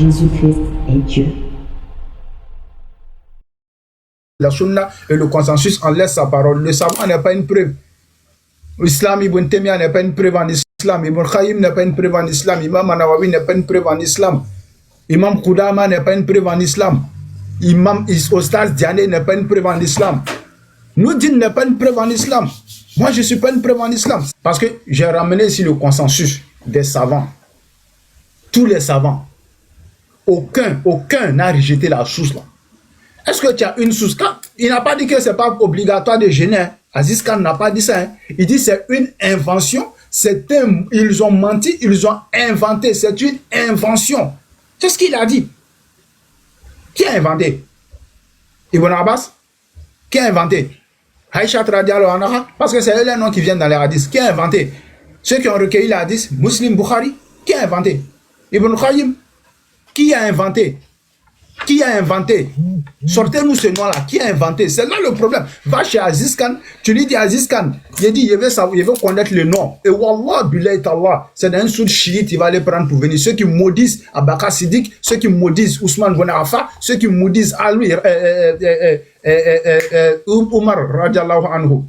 Jésus-Christ est Dieu. La sunna et le consensus en laisse sa parole. Le savant n'est pas une preuve. L'islam, Ibn Taymiyyah n'est pas une preuve en islam. Ibn Khayyim n'est pas une preuve en islam. Imam An-Nawawi n'est pas une preuve en islam. Imam Qudama n'est pas une preuve en islam. Imam Ostaz Diané n'est pas une preuve en islam. Noudine n'est pas une preuve en islam. Moi, je ne suis pas une preuve en islam. Parce que j'ai ramené ici le consensus des savants. Tous les savants. Aucun n'a rejeté la source là. Est-ce que tu as une source? Il n'a pas dit que ce n'est pas obligatoire de jeûner. Hein. Aziz Khan n'a pas dit ça. Hein. Il dit que c'est une invention. Ils ont menti, ils ont inventé. C'est une invention. C'est ce qu'il a dit. Qui a inventé? Ibn Abbas? Qui a inventé? Aïcha radiallahu anha? Parce que c'est eux les noms qui viennent dans les hadiths. Qui a inventé? Ceux qui ont recueilli les hadiths, Muslim, Bukhari? Qui a inventé? Ibn Khayyim? Qui a inventé? Qui a inventé? Sortez-nous ce nom-là. Qui a inventé? C'est là le problème. Va chez Aziz Khan, tu lui dis Aziz Khan, il dit, il veut connaître le nom. Et Wallah, billahi ta'Allah, c'est dans un soud chiite, il va les prendre pour venir. Ceux qui maudissent Abaka Siddiq, ceux qui maudissent Ousmane Bonafa, ceux qui maudissent Ali, Omar, radiallahu anhu.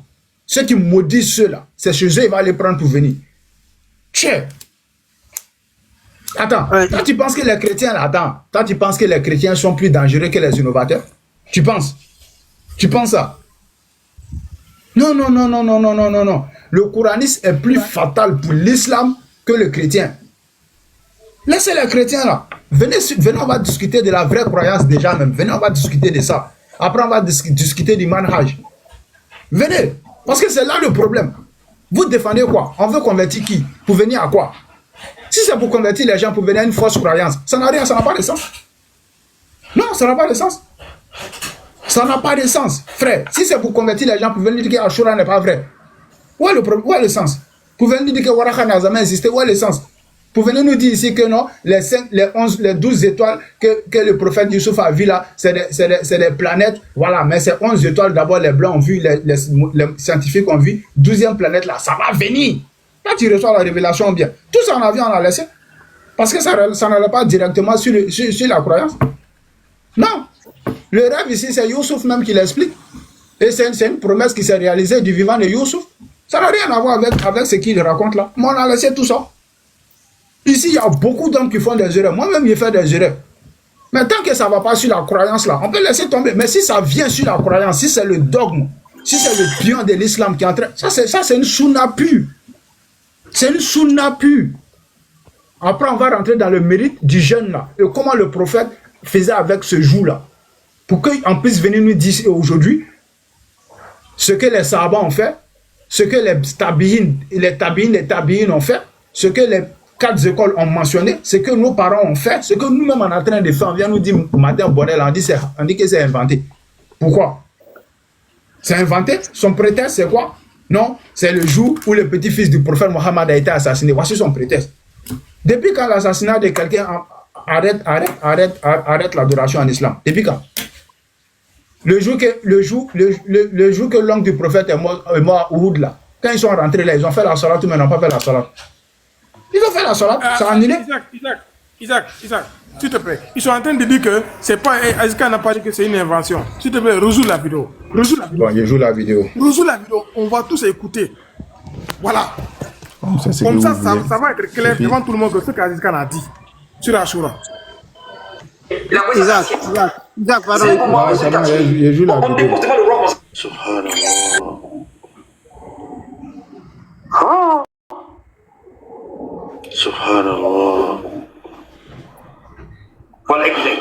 Ceux qui maudissent ceux-là, c'est chez eux, il va les prendre pour venir. Tiens. Attends, toi tu penses que les chrétiens, toi tu penses que les chrétiens sont plus dangereux que les innovateurs? Tu penses? Tu penses ça? Non. Le couranisme est plus fatal pour l'islam que le chrétien. Laissez les chrétiens là. Venez, on va discuter de la vraie croyance déjà même. Venez, on va discuter de ça. Après, on va discuter du manhaj. Venez, parce que c'est là le problème. Vous défendez quoi? On veut convertir qui? Pour venir à quoi? Si c'est pour convertir les gens pour venir à une fausse croyance, ça n'a rien, ça n'a pas de sens. Non, ça n'a pas de sens. Ça n'a pas de sens. Frère, si c'est pour convertir les gens pour venir dire que Ashura n'est pas vrai, où est le sens? Pour venir dire que Waraka n'a jamais existé, où est le sens? Pour venir nous dire ici que non, les 12 étoiles que le prophète Youssouf a vu là, c'est des planètes, voilà, mais c'est 11 étoiles, d'abord les blancs ont vu, les scientifiques ont vu, 12e planète là, ça va venir. Quand tu reçois la révélation bien, tout ça on a vu, on a laissé. Parce que ça n'allait pas directement sur la croyance. Non. Le rêve ici, c'est Youssouf même qui l'explique. Et c'est une promesse qui s'est réalisée du vivant de Youssouf. Ça n'a rien à voir avec ce qu'il raconte là. Mais on a laissé tout ça. Ici, il y a beaucoup d'hommes qui font des erreurs. Moi-même, j'ai fait des erreurs. Mais tant que ça ne va pas sur la croyance là, on peut laisser tomber. Mais si ça vient sur la croyance, si c'est le dogme, si c'est le pion de l'islam qui est en train... Ça, c'est une sunna pure. C'est une sunna pure. Après, on va rentrer dans le mérite du jeûne là. Et comment le prophète faisait avec ce jour-là. Pour qu'on puisse venir nous dire aujourd'hui ce que les sahaba ont fait, ce que les tabi'in ont fait, ce que les 4 écoles ont mentionné, ce que nos parents ont fait, ce que nous-mêmes on est en train de faire. On vient nous dire, Madame Bonel, on dit que c'est inventé. Pourquoi? C'est inventé. Son prétexte, c'est quoi? Non, c'est le jour où le petit-fils du prophète Mohammed a été assassiné. Voici son prétexte. Depuis quand l'assassinat de quelqu'un arrête l'adoration en islam? Depuis quand? Le jour que l'oncle du prophète est mort à Uhud là, quand ils sont rentrés là, ils ont fait la salat, mais ils n'ont pas fait la salat. Ils ont fait la salat, ça a annulé. Isaac, s'il te plaît. Ils sont en train de dire que c'est pas. Azika n'a pas dit que c'est une invention. S'il te plaît, rejoue la vidéo. Bon, je joue la vidéo. Rejoue la vidéo, on va tous écouter. Voilà. Comme ça va être clair devant tout le monde que ce qu'Azika a dit sur Ashura. Isaac, pardon. Je joue la vidéo. Subhanallah. Voilà, écoutez.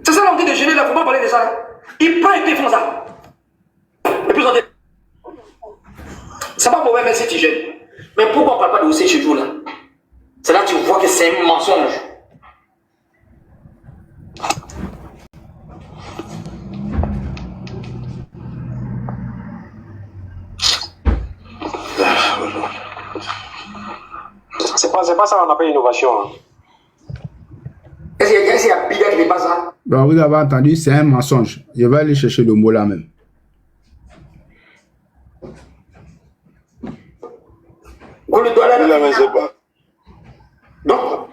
C'est ça l'envie de jeûner, là, faut pas parler de ça. Ils prennent et puis ils font ça. Et puis ils ont dit, c'est pas mauvais même si tu jeûnes. Mais pourquoi on parle pas de aussi ce jour-là? C'est là que tu vois que c'est un mensonge. C'est pas ça qu'on appelle innovation. Hein. Est-ce qu'il y a Bida qui n'est pas ça? Donc vous avez entendu, c'est un mensonge. Je vais aller chercher le mot là même. On le doit là. Mais c'est pas. Non.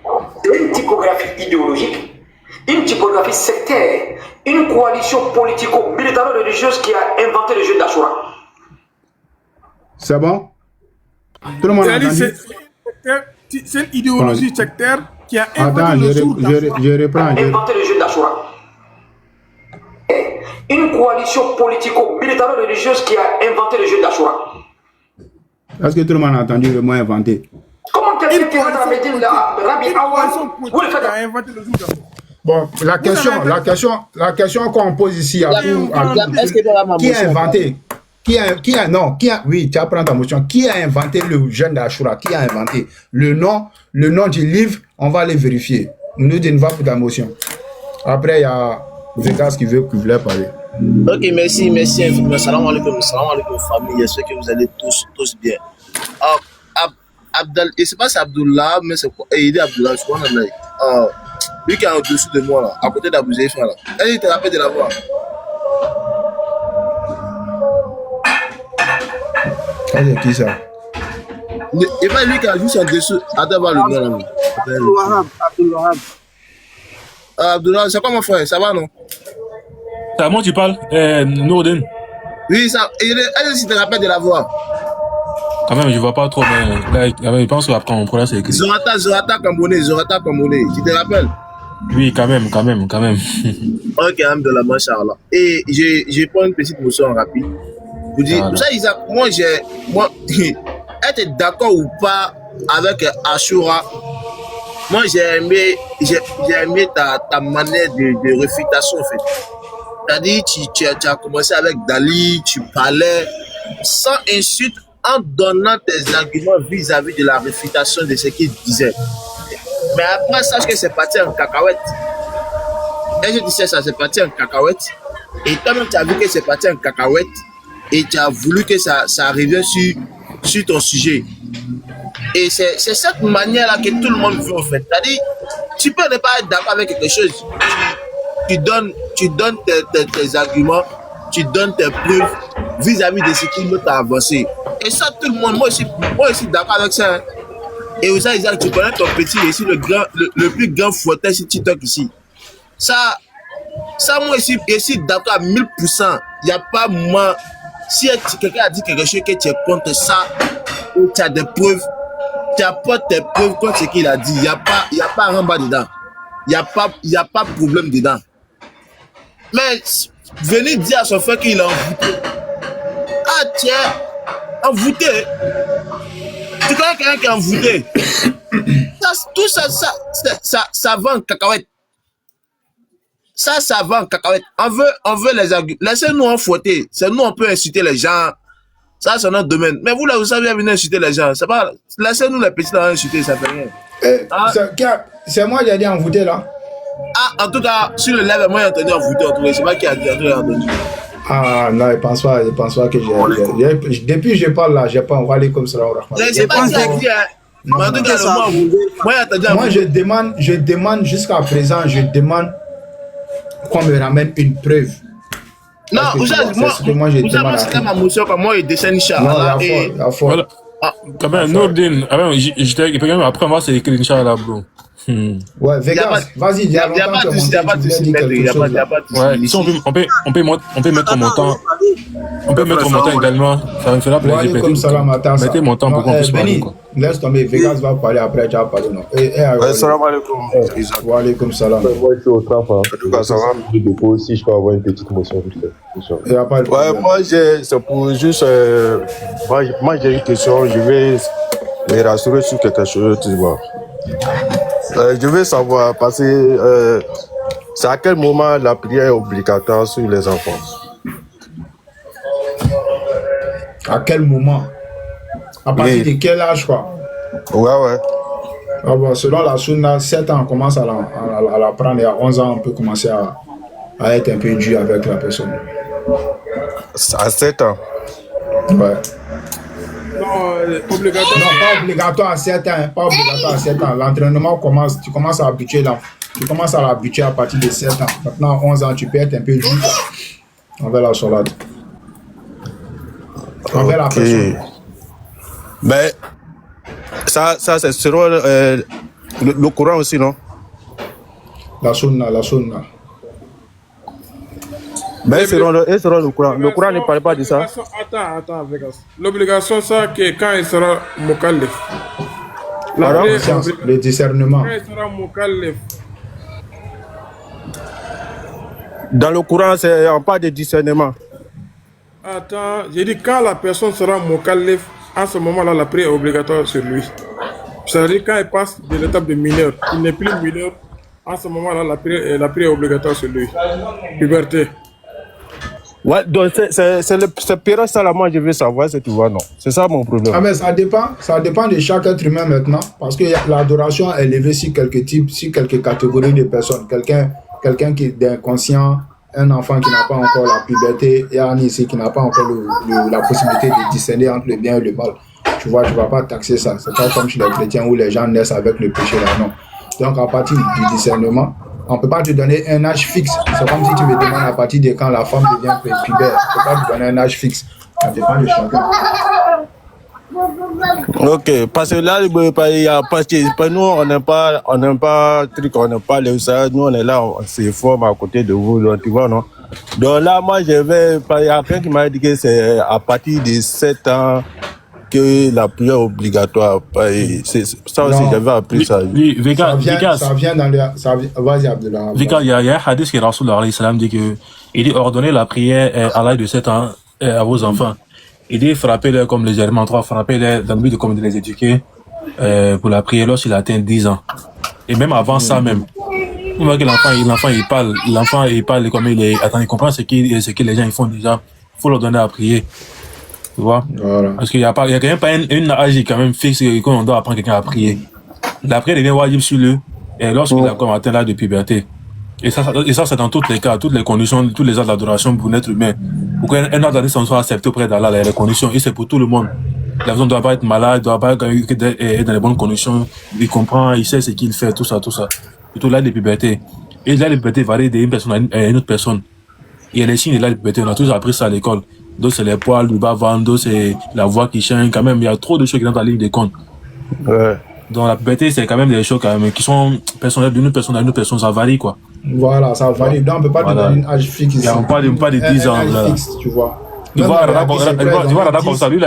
typographie idéologique, une typographie sectaire, une coalition politico-militaro-religieuse qui a inventé le jeu d'Ashura. C'est bon? Tout le monde a entendu? C'est une idéologie sectaire qui a inventé Attends, le jour je reprends. Inventé le jeu d'Ashura. Une coalition politico-militaro-religieuse qui a inventé le jeu d'Ashura. Est-ce que tout le monde a entendu le mot inventé? Comment quelqu'un qui rentre à Médine, Rabbi Awan, vous le faites qui a inventé le jour d'Ashura. Bon, la question qu'on pose ici à tout, qui a inventé? Oui, tu apprends ta motion. Qui a inventé le jeûne d'Ashura? Qui a inventé? Le nom du livre, on va aller vérifier. Nous disons va pour ta motion. Après, il y a Vegas qui voulait parler. Ok, merci. Salam alaikum, famille. J'espère que vous allez tous bien. Abdel, et c'est pas Abdullah, mais c'est quoi? Il est Abdullah, je crois. Lui qui est en dessous de moi, là, à côté d'Abou Zaïfa, là. Il te rappelle de la voix. C'est qui ça? Et pas lui qui a juste en dessous. Attends, va le nom, là. Abdullah, c'est quoi mon frère? Ça va, non? C'est à moi tu parles, Nourdin. Oui, ça. Est-ce que tu te rappelles de la voix? Quand même, je vois pas trop, mais là, je pense qu'après mon problème, c'est écrit. Zorata Kamboné. Tu te rappelles? Oui, quand même. Ok, Alhamdulillah, Masha'Allah. Et je prends une petite motion rapide. Vous dites, vous savez, Isaac, moi, être d'accord ou pas avec Ashura, moi, j'ai aimé ta manière de réfutation, en fait. C'est-à-dire, tu as commencé avec Dali, tu parlais sans insulte, en donnant tes arguments vis-à-vis de la réfutation de ce qu'il disait. Mais après, sache que c'est parti en cacahuète. Et je disais ça, c'est parti en cacahuète. Et toi-même, tu as vu que c'est parti en cacahuète. Et tu as voulu que ça revienne sur ton sujet. Et c'est cette manière-là que tout le monde veut, en fait. C'est-à-dire, tu peux ne pas être d'accord avec quelque chose. Tu donnes tes arguments, tu donnes tes preuves vis-à-vis de ce qui t'a avancé. Et ça, tout le monde, moi aussi d'accord avec ça. Hein. Et vous savez, Isaac, tu connais ton petit ici, le plus grand fouetteur sur TikTok ici. Ça moi ici d'accord à 1000%. Il n'y a pas moi. Si quelqu'un a dit quelque chose que tu es contre ça, ou tu as des preuves, tu apportes tes preuves contre ce qu'il a dit. Il n'y a pas un bas dedans. Il n'y a pas de problème dedans. Mais venir dire à son frère qu'il est envoûté. Ah tiens, envoûté. Tu connais quelqu'un qui est envoûté. Tout ça va en cacahuète. Ça va en cacahuète. On veut les arguments. Laissez-nous en fouetter. C'est nous, on peut inciter les gens. Ça, c'est notre domaine. Mais vous, là, vous savez venir inciter les gens. C'est pas... Laissez-nous les petits là inciter, ça fait rien. C'est moi qui ai dit envoûté, là. Ah, en tout cas, sur le live, moi, j'ai entendu envoûté. En tout cas, c'est pas qui a dit entendu. Ah, non, je pense pas que j'ai... Depuis que je parle là, j'ai pas envoyé comme ça. C'est pas ça qui a... Moi, je demande jusqu'à présent, qu'on me ramène une preuve. Non, moi, c'était ma motion, comme moi, il descend Inch'Allah. Voilà. Quand même, Nourdin, après, moi, c'est écrit Inch'Allah, bro. Ouais, Vegas, vas-y, il y a pas de souci. Ouais, si on peut mettre mon temps. On peut mettre mon temps également. Ça me fera plaisir. Mettez mon temps pour qu'on puisse parler. Laisse tomber, Vegas va parler après, tu vas parler. Non. Salam alaikum. Wa alaikum salam. Moi, je suis au travail. En tout cas, ça va. Si je peux avoir une petite motion. Ouais, moi, c'est pour juste. Moi, j'ai une question. Je vais les rassurer sur quelque chose, tu vois. Je veux savoir, parce que c'est à quel moment la prière est obligatoire sur les enfants? À quel moment? À partir de quel âge, quoi? Ouais. Ah bon, selon la sunna, 7 ans, on commence à l'apprendre, et à 11 ans, on peut commencer à être un peu dur avec la personne. À 7 ans? Ouais. Non, obligatoire. Non, pas obligatoire à 7 ans. Pas obligatoire à 7 ans. L'entraînement commence, tu commences à habituer là. Tu commences à l'habituer à partir de 7 ans. Maintenant, à 11 ans, tu peux être un peu dur envers la salade. Envers la personne. Mais ça c'est selon le Coran aussi, non? La sunna. Mais ils seront le Coran. Le Coran ne parle pas de ça. Attends, Vegas. L'obligation, ça, que quand il sera mukallaf. Le discernement. Quand il sera mukallaf. Dans le Coran, il n'y a pas de discernement. Attends, j'ai dit quand la personne sera mukallaf, en ce moment-là, la prière est obligatoire sur lui. C'est-à-dire quand il passe de l'étape de mineur, il n'est plus mineur, en ce moment-là, la prière est obligatoire sur lui. Puberté. Ouais, donc c'est pire ça là, moi je veux savoir si tu vois, non. C'est ça mon problème. Ah mais ça dépend de chaque être humain maintenant, parce que l'adoration est élevée sur quelques types, sur quelques catégories de personnes. Quelqu'un qui est inconscient, un enfant qui n'a pas encore la puberté, et un ici qui n'a pas encore la possibilité de discerner entre le bien et le mal. Tu vois, tu ne vas pas taxer ça. C'est pas comme chez les chrétiens où les gens naissent avec le péché là, non. Donc à partir du discernement, on ne peut pas te donner un âge fixe. C'est comme si tu me demandes à partir de quand la femme devient pubère. On ne peut pas te donner un âge fixe. Ça dépend de chacun. Ok, parce que là, il y a pas, nous, on n'aime pas les ça. Nous, on est là, on se forme à côté de vous, donc, tu vois, non? Donc là, moi, il y a quelqu'un qui m'a dit que c'est à partir de 7 ans que la prière est obligatoire. Ça aussi, j'avais appris ça. Oui, ça vient dans le... Vas-y, Abdullah. Vika, il y a un hadith qui Rasoul alayhi salam dit que il dit ordonner la prière à l'âge de 7 ans à vos enfants. Il dit frappez-les comme légèrement, frappez-les dans le but de les éduquer pour la prière lorsqu'il atteint 10 ans. Et même avant ça même. On voit que l'enfant il parle comme il est. Attends, il comprend ce que les gens ils font déjà. Il faut leur donner à prier. Tu vois? Voilà. Parce qu'il y a quand même pas une âge quand même fixe qu'on doit apprendre quelqu'un à prier. La prière devient wajib sur lui et lorsqu'il a comme atteint l'âge de puberté. Et ça c'est dans tous les cas, toutes les conditions, tous les actes d'adoration pour l'être humain. Pour qu'un acte d'adoration soit accepté auprès d'Allah, il y a les conditions, et c'est pour tout le monde. La personne ne doit pas être malade, ne doit pas être dans les bonnes conditions, il comprend, il sait ce qu'il fait, tout ça. Surtout l'âge de puberté. Et l'âge de puberté varie d'une personne à une autre personne. Il y a les signes de l'âge de puberté, on a tous appris ça à l'école. D'autres c'est les poils, le bas-ventre, d'autres c'est la voix qui change, quand même, il y a trop de choses qui sont dans la ligne de compte. Ouais. Donc la puberté, c'est quand même des choses quand même, qui sont personnelles d'une personne à une autre personne, ça varie quoi. Voilà, ça varie. Donc on ne peut pas te donner un âge fixe. On ne peut pas de 10 ans. Un âge fixe, tu vois. Tu vois Rada comme ça, lui il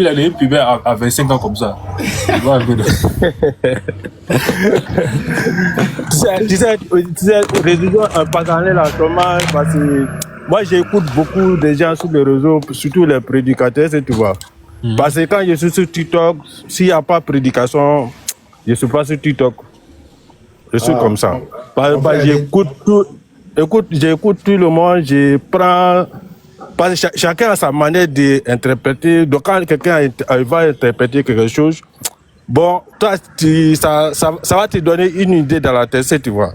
a eu pubère à 25 ans comme ça. Tu vois un peu de... Tu sais, religion parallèle à Thomas, parce que moi j'écoute beaucoup de gens sur les réseaux, surtout les prédicateurs, tu vois. Parce que quand je suis sur TikTok, s'il n'y a pas de prédication, je ne suis pas sur TikTok. Je suis comme ça. J'écoute tout le monde, je prends... Parce que chacun a sa manière d'interpréter. Donc quand quelqu'un va interpréter quelque chose, bon, toi, ça va te donner une idée dans la tête, tu vois.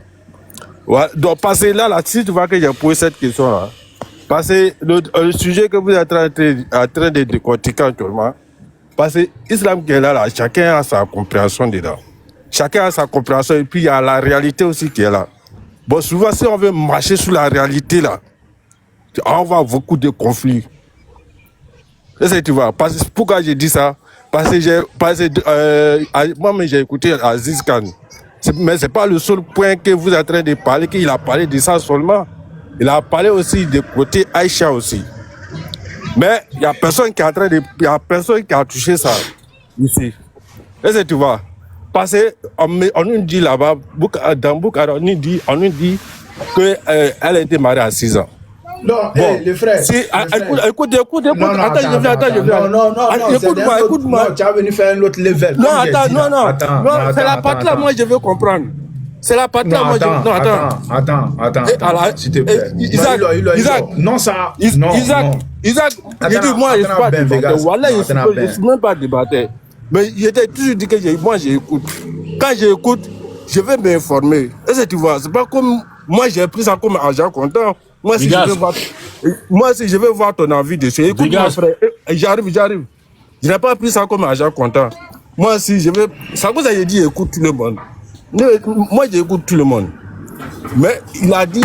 Ouais, donc parce que là, si tu vois que j'ai posé cette question-là, parce que le sujet que vous êtes en train de décortiquer actuellement, parce que l'islam qui est là, chacun a sa compréhension dedans. Chacun a sa compréhension et puis il y a la réalité aussi qui est là. Bon, souvent, si on veut marcher sur la réalité là, on va avoir beaucoup de conflits. Est-ce que tu vois? Pourquoi j'ai dit ça? Parce que moi, j'ai écouté Aziz Khan. Mais ce n'est pas le seul point que vous êtes en train de parler, qu'il a parlé de ça seulement. Il a parlé aussi du côté Aïcha aussi. Mais il n'y a personne qui est en train de... Il n'y a personne qui a touché ça ici. Est-ce que tu vois? Parce qu'on nous dit là-bas, dans Bukhara, on nous dit qu'elle a été mariée à 6 ans. Non, bon, les frères. Écoute. Attends, je viens. Écoute-moi. Non, tu as venu faire un autre level. Non, attends. C'est la partie là, moi, je veux comprendre. C'est la partie là, moi, je veux... Non, attends. S'il te plaît. Isaac. Non, ça... Isaac, je dis, moi, je ne suis pas débatteur. Voilà, je ne suis même pas débatteur. Mais je t'ai toujours dit que moi, j'écoute. Quand j'écoute, je vais m'informer. Est-ce que tu vois? C'est pas comme... Moi, j'ai pris ça comme argent comptant. Moi, si je veux voir ton avis dessus, écoute mon frère, j'arrive. Je n'ai pas pris ça comme argent comptant. Moi, si je veux... Ça vous a dit, écoute tout le monde. Moi, j'écoute tout le monde. Mais il a dit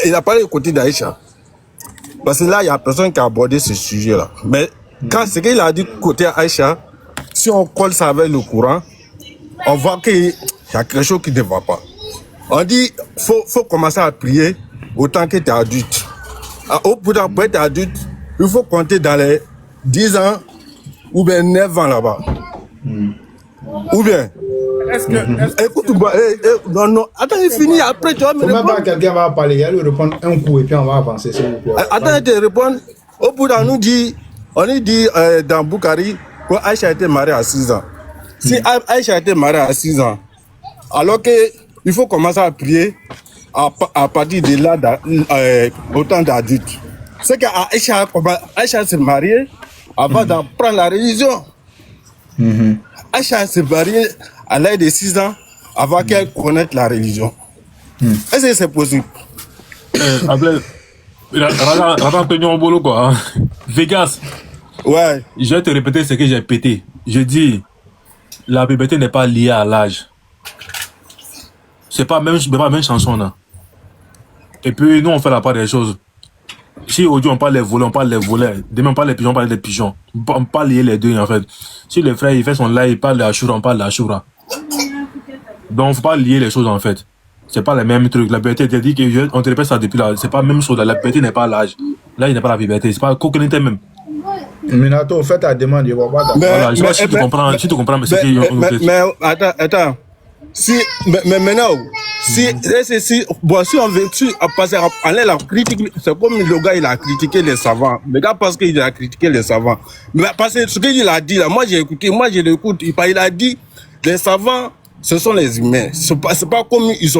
qu'il n'a pas écouté d'Aïcha. Parce que là, il n'y a personne qui a abordé ce sujet-là. Mais quand ce qu'il a dit côté Aïcha, si on colle ça avec le courant, on voit qu'il y a quelque chose qui ne va pas. On dit faut commencer à prier autant que tu es adulte. Au bout d'un pour être adulte, il faut compter dans les 10 ans ou bien 9 ans là-bas. Ou bien. Écoute-moi, non, attends, il finit après, tu vas me répondre. Comment quelqu'un va parler, il va lui répondre un coup et puis on va avancer. Attends, je te réponds. Au bout d'un on dit dans Bukhari que Aïcha a été mariée à 6 ans. Si Aïcha a été mariée à 6 ans, alors qu'il faut commencer à prier à partir de là, autant d'adultes. C'est qu'Aïcha s'est mariée avant d'apprendre la religion. Aïcha s'est mariée à l'âge de 6 ans avant qu'elle connaisse la religion. Est-ce que c'est possible? Boulot, quoi. Vegas. Ouais. Je vais te répéter ce que j'ai pété. Je dis, la puberté n'est pas liée à l'âge. C'est pas même chanson, là. Et puis, nous, on fait la part des choses. Si aujourd'hui, on parle des volets, on parle des volets. Demain, on parle des pigeons, on parle des pigeons. On parle lier les deux, en fait. Si le frère, il fait son live, il parle de Ashura, on parle de Ashura. Donc, faut pas lier les choses, en fait. C'est pas les mêmes trucs. La puberté, tu dit que on te répète ça depuis là. C'est pas la même chose. La puberté n'est pas l'âge. L'âge n'est pas la puberté. C'est pas coconité même. Minato, fais ta demande, je vois pas. Voilà, je sais pas si tu comprends, mais attends. Mais maintenant, si on veut, parce qu'en la critique, c'est comme le gars, il a critiqué les savants. Le gars, parce qu'il a critiqué les savants. Mais parce que ce qu'il a dit là, moi j'ai écouté, je l'écoute, il a dit, les savants, ce sont les humains. C'est pas comme ils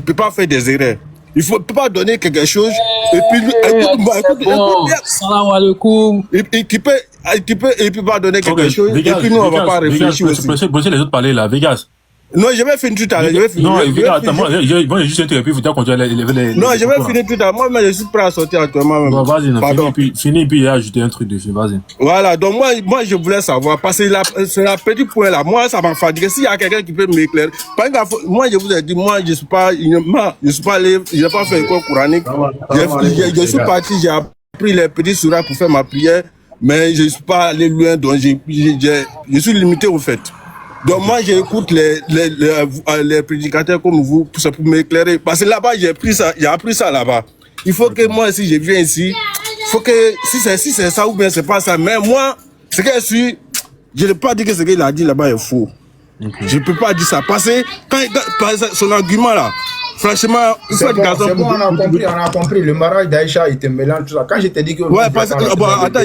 peuvent pas faire des erreurs. Il faut pas donner quelque chose et puis écoute, salam alaikum. Il peut pas donner quelque chose et puis nous on va pas réfléchir aussi. Les autres parler là, Vegas. Non, je vais finir tout à l'heure. Non, attends, moi, j'ai juste interrompu, il faut continuer les. Non, je vais finir tout à l'heure. Moi, je suis prêt à sortir actuellement. Bon, vas-y, finis, puis ajouter un truc dessus, vas-y. Voilà, donc moi, je voulais savoir, parce que c'est la petite point là. Moi, ça m'a fatigué. S'il y a quelqu'un qui peut m'éclairer. Par exemple, moi, je vous ai dit, moi, je suis pas allé, je n'ai pas fait école coranique. Je suis parti, j'ai appris les petits surahs pour faire ma prière, mais je ne suis pas allé loin, donc je suis limité au fait. Donc moi j'écoute les prédicateurs comme vous pour m'éclairer. Parce que là-bas j'ai appris ça là-bas. Il faut que moi si je viens ici, il faut que si c'est ça ou bien c'est pas ça. Mais moi, ce que je ne peux pas dire que ce qu'il a dit là-bas est faux. Je ne peux pas dire ça. Parce que quand son argument là, franchement, c'est bon, on a compris. Le mariage d'Aïcha, il te mélange tout ça. Quand je t'ai dit que... Ouais, parce que... Attends,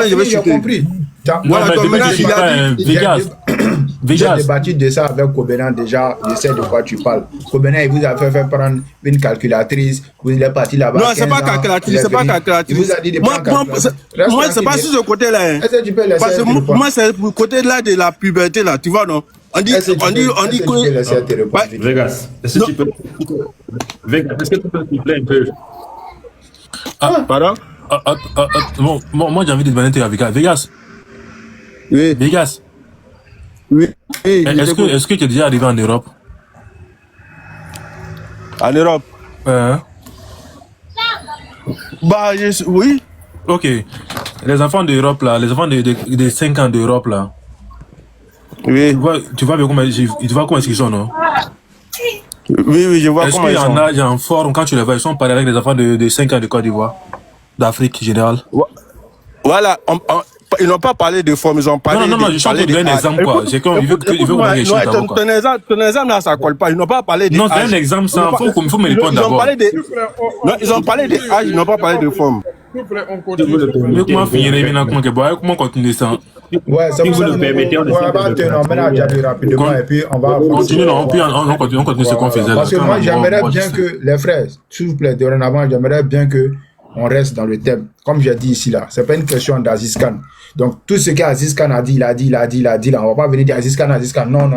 je vais chuter. Compris. Voilà, donc maintenant, il a dit... J'ai débattu de ça avec Kobenan déjà, je sais de quoi tu parles. Kobenan, il vous a fait prendre une calculatrice, vous êtes parti là-bas. Non, c'est pas calculatrice, c'est pas calculatrice. Il vous a dit de moi, c'est pas sur ce côté-là. Est-ce que tu peux laisser parce que moi, c'est pour le côté-là de la puberté, là, tu vois, non? On dit que... Vegas, est-ce que tu peux s'il te plaît un peu? Pardon? Moi, j'ai envie de demander avec Vegas. Oui. Vegas. Oui. Est-ce que tu es déjà arrivé en Europe? En Europe? Oui. Ok. Les enfants d'Europe, là, les enfants de 5 ans d'Europe, là. Oui. Tu vois comment est-ce qu'ils sont, non? Oui, je vois comment ils sont. Est-ce qu'il y en a en forme, quand tu les vois, ils sont pareils avec les enfants de 5 ans de Côte d'Ivoire, d'Afrique générale? Voilà, ils n'ont pas parlé de forme, ils ont parlé non, je suis en train de donner un exemple, quoi. C'est comme, il veut qu'on ait chose d'abord, quoi. Ton exemple là, ça colle pas. Ils n'ont pas parlé de non, c'est un exemple, ça. Il faut me répondre d'abord. Ils ont parlé de âge, ils n'ont pas parlé de forme. Mais comment finir, comment continuer ça? Ouais, ça vous le permettez, on va rapidement et puis on va continuer, on continue ce qu'on faisait. Parce que moi, j'aimerais bien que les frères, s'il vous plaît, dorénavant, j'aimerais bien que on reste dans le thème. Comme j'ai dit ici, là, c'est pas une question d'Aziz Khan. Donc, tout ce qu'Aziz Khan a dit, il a dit, là. On va pas venir dire Aziz Khan. Non.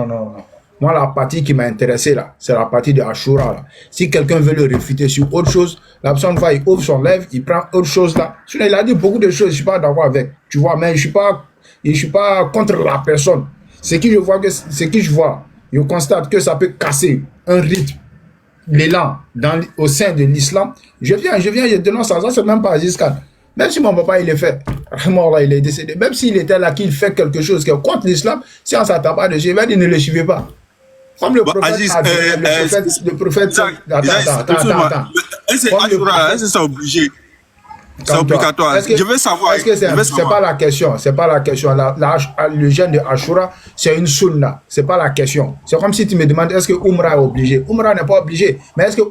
Moi, la partie qui m'a intéressé, là, c'est la partie de Ashura, là. Si quelqu'un veut le réfuter sur autre chose, la personne va, il ouvre son lèvre, il prend autre chose, là. Sinon, il a dit beaucoup de choses, je suis pas d'accord avec. Tu vois, mais je suis pas contre la personne. Ce que je vois, je constate que ça peut casser un rythme, l'élan au sein de l'islam. Je dénonce ça, c'est même pas Aziz Khan. Même si mon papa, il est fait, il est décédé, même s'il était là, qu'il fait quelque chose qui est contre l'islam, si on ne s'attend pas dessus, il va dire ne le suivez pas. Comme le prophète a donné, le prophète... Attends. Est-ce que c'est obligé? C'est obligatoire. Je veux savoir. Est-ce que c'est pas la question? C'est pas la question. Le jeûne de Ashura, c'est une sunna. C'est pas la question. C'est comme si tu me demandes est-ce que Umrah est obligé? Umrah n'est pas obligé. Mais est-ce que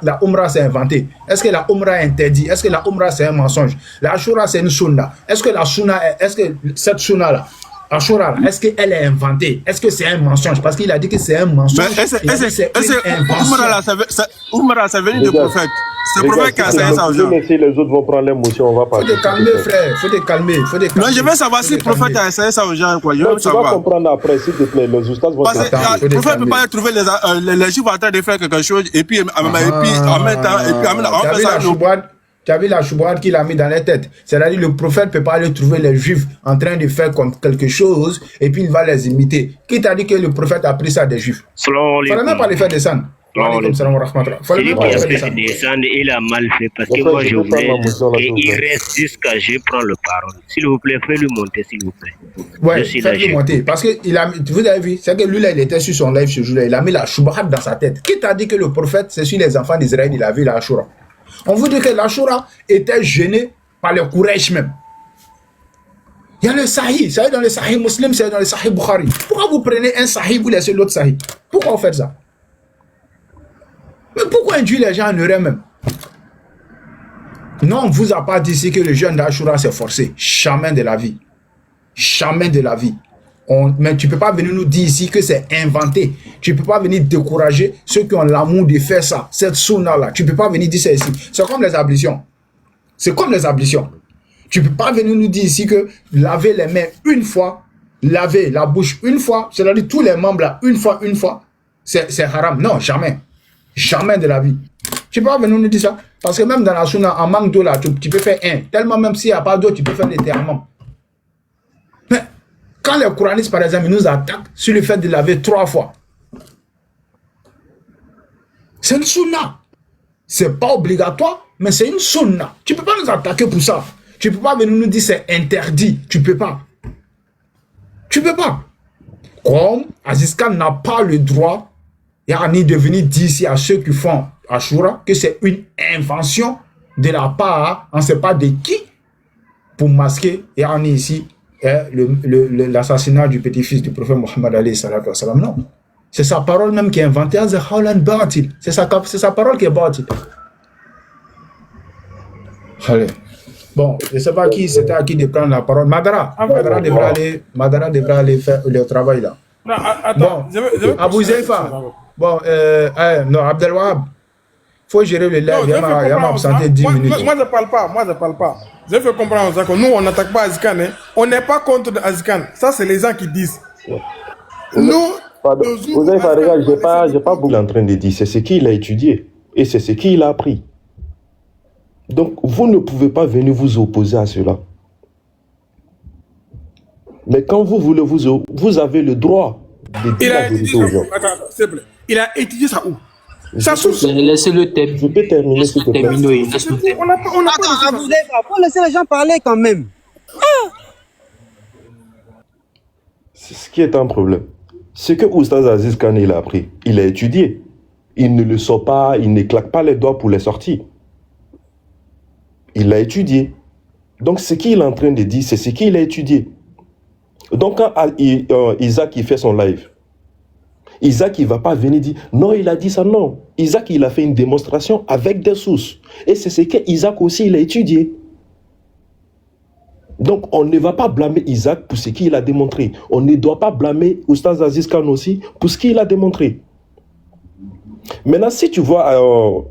la Umrah s'est inventée? Est-ce que la Umrah est interdite? Est-ce que la Umrah c'est un mensonge? La Ashura c'est une sunna. Est-ce que cette sunna là, Ashura, est-ce qu'elle est inventée? Est-ce que c'est un mensonge? Parce qu'il a dit que c'est un mensonge. Est-ce que Umrah, ça venu du prophète? C'est le prophète qui a enseigné ça aux gens. Si les autres vont prendre l'émotion, on va parler. Faut te calmer, frère. Faut te calmer. Non, je veux savoir si le prophète a enseigné ça aux gens. Je veux savoir. Tu vas comprendre après, s'il te plaît. Les ustads vont parce que le prophète ne peut pas trouver les juifs en train de faire quelque chose et puis en même temps. Tu as vu la choubouade qu'il a mis dans les têtes. C'est-à-dire le prophète ne peut pas aller trouver les juifs en train de faire comme quelque chose et puis il va les imiter. Qui t'a dit que le prophèt a pris ça des juifs? Il ne fallait même pas les faire descendre. Il a mal fait parce que moi je voulais et il reste jusqu'à je prends le parole. S'il vous plaît, faites-le monter, s'il vous plaît. Ouais, faites-le monter. Parce que vous avez vu, c'est que lui là, il était sur son live ce jour-là, il a mis la choubouade dans sa tête. Qui t'a dit que le prophète, c'est sur les enfants d'Israël, il a vu la Ashura? On vous dit que l'Ashura était gêné par le Quraysh même. Il y a le Sahih, c'est dans le Sahih Muslim, c'est dans le Sahih Bukhari. Pourquoi vous prenez un Sahih, vous laissez l'autre Sahih? Pourquoi vous faites ça? Mais pourquoi induire les gens en erreur même? Non, on ne vous a pas dit ici que le jeûne d'Ashura c'est forcé. Jamais de la vie. Jamais de la vie. Mais tu ne peux pas venir nous dire ici que c'est inventé. Tu ne peux pas venir décourager ceux qui ont l'amour de faire ça, cette sunna-là. Tu ne peux pas venir dire ça ici. C'est comme les ablutions. C'est comme les ablutions. Tu ne peux pas venir nous dire ici que laver les mains une fois, laver la bouche une fois, c'est-à-dire tous les membres là, une fois, c'est haram. Non, jamais. Jamais de la vie. Tu ne peux pas venir nous dire ça. Parce que même dans la sunna, en manque d'eau là, tu peux faire un. Tellement même s'il n'y a pas d'eau, tu peux faire l'éterrement. Mais quand les couranistes, par exemple, nous attaquent sur le fait de laver 3 fois, c'est une sunna. C'est pas obligatoire, mais c'est une sunna. Tu ne peux pas nous attaquer pour ça. Tu ne peux pas venir nous dire c'est interdit. Tu ne peux pas. Tu ne peux pas. Comme Aziz Khan n'a pas le droit de venir dire ici à ceux qui font Ashura que c'est une invention de la part, on ne sait pas de qui, pour masquer ici l'assassinat du petit-fils du prophète Mohammed alayhi salatu wassalam. Non. C'est sa parole même qui est inventée. C'est sa parole qui est bâtie. Allez. Bon, je ne sais pas qui c'était à qui de prendre la parole. Madara devra aller faire le travail là. Non, attends, bon, Abou Zeifa. Bon, non, Abdelwahab. Il faut gérer le live. Il m'a absenté 10 minutes. Moi, je ne parle pas. Je fais comprendre ça que nous, on n'attaque pas Aziz-Khan. Hein. On n'est pas contre Aziz-Khan. Ça, c'est les gens qui disent. Nous, vous avez regarde, j'ai pas beaucoup en train de dire. C'est ce qu'il a étudié. Et c'est ce qu'il a appris. Donc, vous ne pouvez pas venir vous opposer à cela. Mais quand vous voulez, vous avez le droit de dire la vérité aux gens. Attends, s'il te plaît. Il a étudié ça où? Laissez-le terminer. Je peux terminer, s'il te plaît. Attends, il faut laisser les gens parler quand même. C'est ce qui est un problème. Ce que Oustaz Aziz Khan il a appris, il a étudié. Il ne le sort pas, il ne claque pas les doigts pour les sortir. Il a étudié. Donc ce qu'il est en train de dire, c'est ce qu'il a étudié. Donc quand Isaac il fait son live, Isaac il ne va pas venir dire non, il a dit ça, non. Isaac il a fait une démonstration avec des sources. Et c'est ce que Isaac aussi il a étudié. Donc on ne va pas blâmer Isaac pour ce qu'il a démontré. On ne doit pas blâmer Oustaz Aziz Khan aussi pour ce qu'il a démontré. Maintenant, si tu vois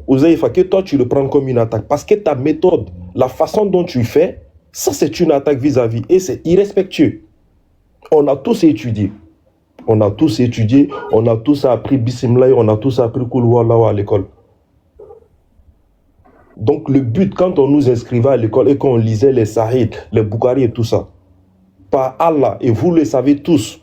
Ouzaifa que toi tu le prends comme une attaque, parce que ta méthode, la façon dont tu fais, ça c'est une attaque vis-à-vis et c'est irrespectueux. On a tous étudié. On a tous étudié, on a tous appris Bismillah, on a tous appris Kul Huwallahu à l'école. Donc le but, quand on nous inscrivait à l'école et qu'on lisait les Sahih, les Bukhari et tout ça, par Allah, et vous le savez tous,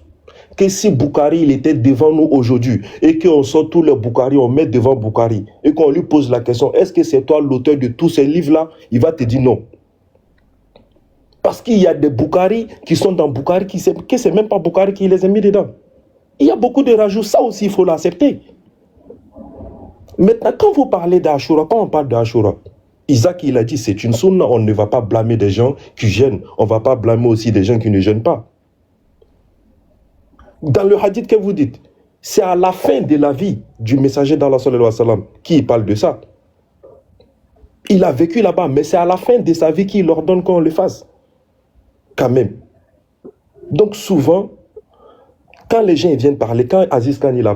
que si Bukhari il était devant nous aujourd'hui et qu'on sort tous les Bukhari, on met devant Bukhari et qu'on lui pose la question, est-ce que c'est toi l'auteur de tous ces livres-là? Il va te dire non. Parce qu'il y a des Bukhari qui sont dans Bukhari que c'est même pas Bukhari qui les a mis dedans. Il y a beaucoup de rajouts, ça aussi, il faut l'accepter. Maintenant, quand vous parlez d'Ashura, quand on parle d'Ashura, Isaac, il a dit, c'est une sunna, on ne va pas blâmer des gens qui gênent, on ne va pas blâmer aussi des gens qui ne gênent pas. Dans le hadith que vous dites, c'est à la fin de la vie du messager d'Allah sallallahu alayhi wa sallam qui parle de ça. Il a vécu là-bas, mais c'est à la fin de sa vie qu'il ordonne qu'on le fasse. Quand même. Donc souvent, quand les gens viennent parler, quand Aziz Khan il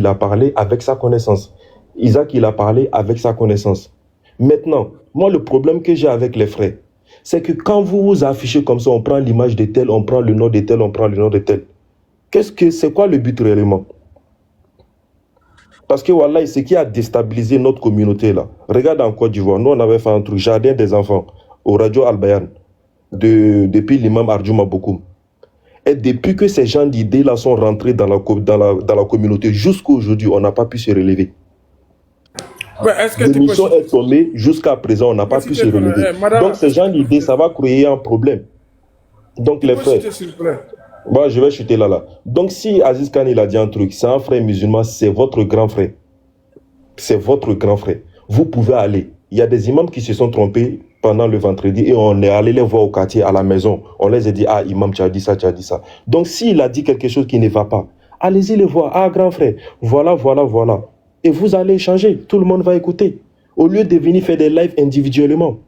a parlé avec sa connaissance. Isaac, il a parlé avec sa connaissance. Maintenant, moi, le problème que j'ai avec les frères, c'est que quand vous vous affichez comme ça, on prend l'image de tel, on prend le nom de tel, on prend le nom de tel. C'est quoi le but réellement? Parce que voilà, ce qui a déstabilisé notre communauté là. Regarde en Côte d'Ivoire, nous on avait fait un truc, Jardin des enfants, au Radio Al-Bayan, depuis l'imam Arjuma Bokoum. Et depuis que ces gens d'idées là sont rentrés dans la communauté, jusqu'à aujourd'hui, on n'a pas pu se relever. L'émission est tombée, jusqu'à présent, on n'a pas pu se relever. Donc ces gens d'idées, ça va créer un problème. Donc les frères... Moi, je vais chuter là. Donc, si Aziz Khan il a dit un truc, c'est un frère musulman, c'est votre grand frère. C'est votre grand frère. Vous pouvez aller. Il y a des imams qui se sont trompés pendant le vendredi et on est allé les voir au quartier, à la maison. On les a dit, ah, imam, tu as dit ça, tu as dit ça. Donc, s'il a dit quelque chose qui ne va pas, allez-y les voir. Ah, grand frère, voilà. Et vous allez échanger. Tout le monde va écouter. Au lieu de venir faire des lives individuellement.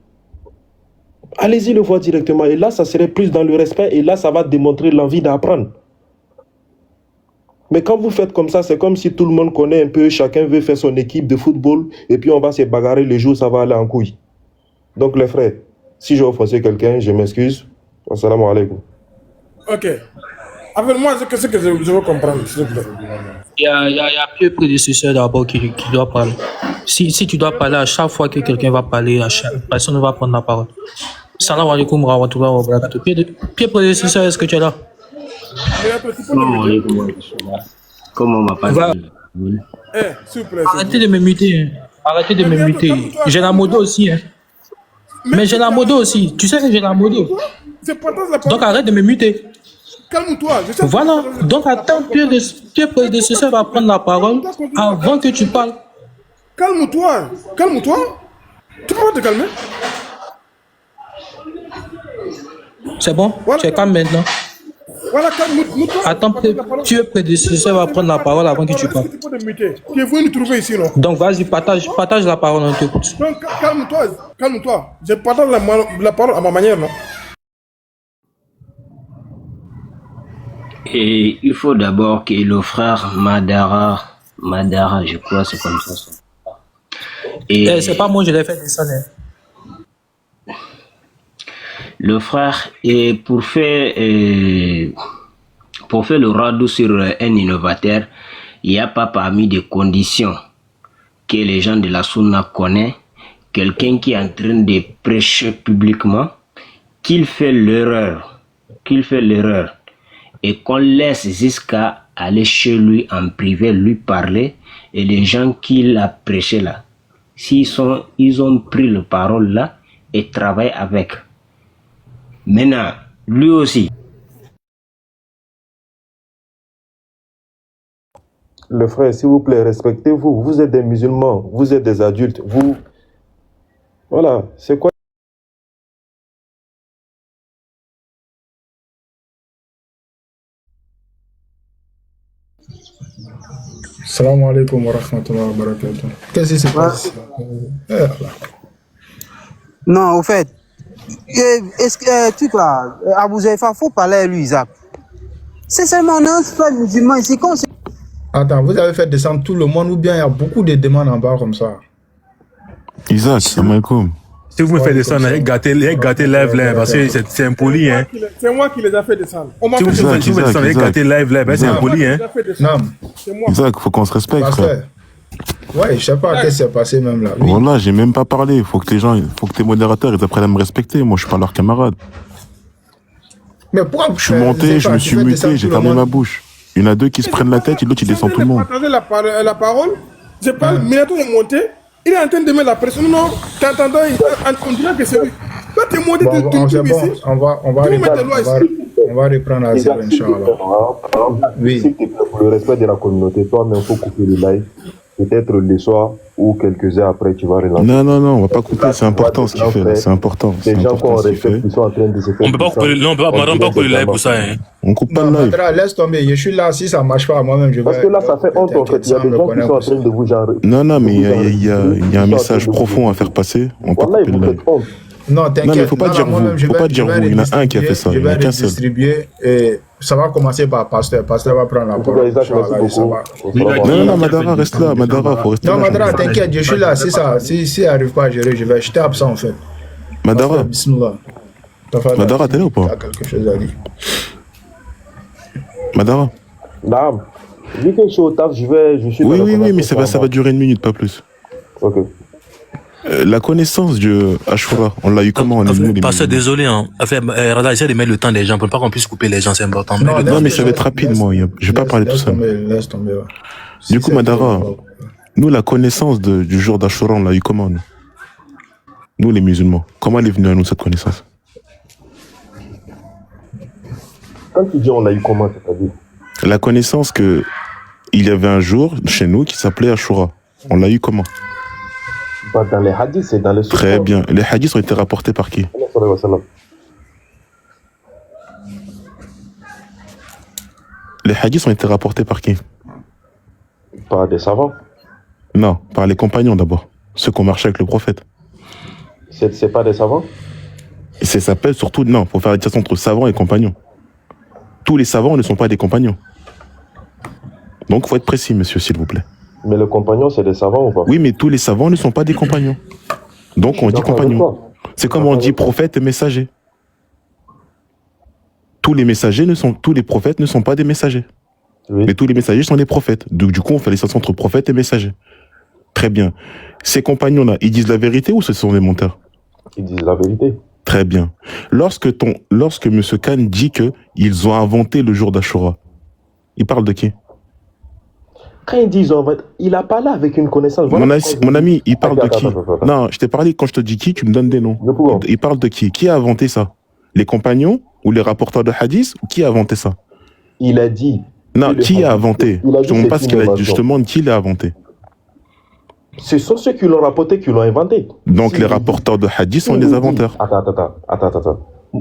Allez-y le voir directement. Et là, ça serait plus dans le respect. Et là, ça va démontrer l'envie d'apprendre. Mais quand vous faites comme ça, c'est comme si tout le monde connaît un peu, chacun veut faire son équipe de football. Et puis, on va se bagarrer le jour, ça va aller en couille. Donc, les frères, si j'ai offensé quelqu'un, je m'excuse. Assalamu alaikum. Ok. Avec moi, c'est ce que je veux comprendre, s'il vous plaît. Il y a plus prédécesseur d'abord qui doit parler. Si tu dois parler à chaque fois que quelqu'un va parler, personne ne va prendre la parole. Salam alaikum wa rahmatullahi wa barakatuh. Pied prédécesseur, est-ce que tu es là? Comment on m'a pas dit? Arrêtez de me muter. Arrêtez de me muter. J'ai la modo aussi. Mais j'ai la modo aussi. Tu sais que j'ai la modo. Donc arrête de me muter. Calme-toi. Voilà. Donc attends, pied prédécesseur va prendre la parole avant que tu parles. Calme-toi. Tu peux pas te calmer? C'est bon? Voilà, tu es calme maintenant. Voilà, calme-toi. Attends, tu es prédécesseur va prendre la parole avant que tu parles. Tu es venu nous trouver ici, non? Donc vas-y, partage la parole, on t'écoute. Donc calme-toi. Je partage la parole à ma manière, non? Et il faut d'abord que le frère Madara, je crois c'est comme ça. Et c'est pas moi, je l'ai fait descendre. Le frère, et pour faire le radeau sur un innovateur, il n'y a pas parmi des conditions que les gens de la Sunna connaissent, quelqu'un qui est en train de prêcher publiquement, qu'il fait l'erreur, et qu'on laisse jusqu'à aller chez lui en privé, lui parler, et les gens qu'il a prêché là, ils ont pris la parole là et travaillent avec. Maintenant, lui aussi. Le frère, s'il vous plaît, respectez-vous. Vous êtes des musulmans, vous êtes des adultes. Vous, voilà, c'est quoi? Salam alaikum wa rahmatullahi wa barakatuh. Qu'est-ce qui se passe? Non, au fait, est-ce que truc là, Abou Zaifa, faut parler à lui, Isaac. C'est seulement un frère musulman ici. Attends, vous avez fait descendre tout le monde ou bien il y a beaucoup de demandes en bas comme ça? Isaac, salam alaikum. Si vous me faites descendre, gâtez live là, parce que c'est impoli, hein. C'est moi qui les a fait descendre. Si vous me faites descendre, gâtez live là, c'est impoli, hein. Non. Isaac, faut qu'on se respecte, frère. Ouais, je sais pas qu'est-ce qui s'est passé même là. Oui. Voilà, j'ai même pas parlé. Faut que tes modérateurs ils apprennent à me respecter. Moi, je suis pas leur camarade. Mais pourquoi je suis monté, je me suis muté, j'ai fermé ma bouche. Il y en a deux qui se prennent la tête et l'autre il descend tout le monde. La parole, je parle, Minato est monté, il est en train de mettre la pression. Non, t'entends, on dirait que c'est lui. Toi, t'es monté, tu es ici. On va On va reprendre à zéro, Inch'Allah. Oui. S'il te plaît, pour le respect de la communauté, toi-même, il faut couper le live. Peut-être le soir ou quelques heures après, tu vas relancer. Non, on va pas couper, c'est important ce qu'il fait, là. C'est important. Les gens qu'on respecte, qui sont en train de se faire. On peut pas couper, non, on peut pas couper le live pour ça, hein. On coupe pas le live. Laisse tomber, je suis là, si ça marche pas, moi-même, je vais. Parce que là, ça fait honte, en fait. Il y a des gens qui sont en train de vous genre. Non, mais il y a un message profond à faire passer. On peut couper le live. Non, t'inquiète. Non, mais faut pas dire vous. Faut pas dire vous. Il y en a un qui a fait ça. Il y en a qu'un seul. Et ça va commencer par Pasteur. Pasteur va prendre la parole. Non, Madara, reste là. Madara, faut rester là. Non, Madara, t'inquiète, je suis là. Si ça n'arrive pas à gérer, je vais. J'étais absent, en fait. Madara. Bismillah. Madara, t'es là ou pas? T'as quelque chose à dire. Madara. Non. Vu que je suis au taf, je suis. Oui, mais ça va durer 1 minute, pas plus. Ok. La connaissance de Ashura, on l'a eu comment? Pasteur, désolé, hein. Rada, essaie de mettre le temps des gens pour pas qu'on puisse couper les gens, c'est important. Non, mais ça va être rapide, moi. Je vais pas parler tout seul. Laisse tomber. Du coup, Madara, nous, la connaissance du jour d'Ashura, on l'a eu comment, nous, les musulmans? Comment elle est venue à nous, cette connaissance? Quand tu dis on l'a eu comment, c'est-à-dire? La connaissance qu'il y avait un jour chez nous qui s'appelait Ashura. On l'a eu comment? Dans les hadiths, c'est dans les sources. Très bien. Les hadiths ont été rapportés par qui? Les hadiths ont été rapportés par qui? Par des savants. Non, par les compagnons d'abord. Ceux qui ont marché avec le prophète. C'est pas des savants? Ça s'appelle surtout, non, pour faire la distinction entre savants et compagnons. Tous les savants ne sont pas des compagnons. Donc, il faut être précis, monsieur, s'il vous plaît. Mais les compagnons, c'est des savants ou pas? Oui, mais tous les savants ne sont pas des compagnons. Donc, on dit compagnons. C'est comme on dit prophète et messager. Tous les prophètes ne sont pas des messagers. Oui. Mais tous les messagers sont des prophètes. Donc, du coup, on fait la distinction entre prophète et messager. Très bien. Ces compagnons-là, ils disent la vérité ou ce sont des menteurs? Ils disent la vérité. Très bien. Lorsque M. Khan dit qu'ils ont inventé le jour d'Ashura, il parle de qui? Quand il dit il a parlé avec une connaissance. Voilà mon ami, il parle de qui? Non, je t'ai parlé, quand je te dis qui, tu me donnes des noms. Il parle de qui? Qui a inventé ça? Les compagnons ou les rapporteurs de hadith? Ou qui a inventé ça? Il a dit. Non, qui a inventé? Je ne te demande pas ce qu'il a dit, je te demande qui l'a inventé. Ce sont ceux qui l'ont rapporté qui l'ont inventé. Donc les rapporteurs de hadith sont les inventeurs. Attends.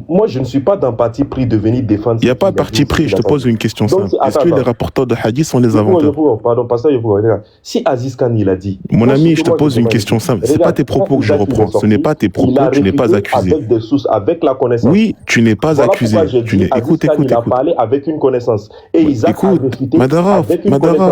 Moi, je ne suis pas d'un parti pris de venir défendre... Il n'y a pas de parti pris, je te pose une question simple. Est-ce que les rapporteurs de hadith sont les inventeurs? Pardon, pasteur, si Aziz Khan, il a dit... Mon ami, je te pose une question simple. Ce n'est pas tes propos que je reprends. Ce n'est pas tes propos, tu n'es pas accusé. Avec des sources, avec la connaissance. Oui, tu n'es pas accusé. Écoute. Il a parlé avec une connaissance. Et Isaac a réfuté Madara,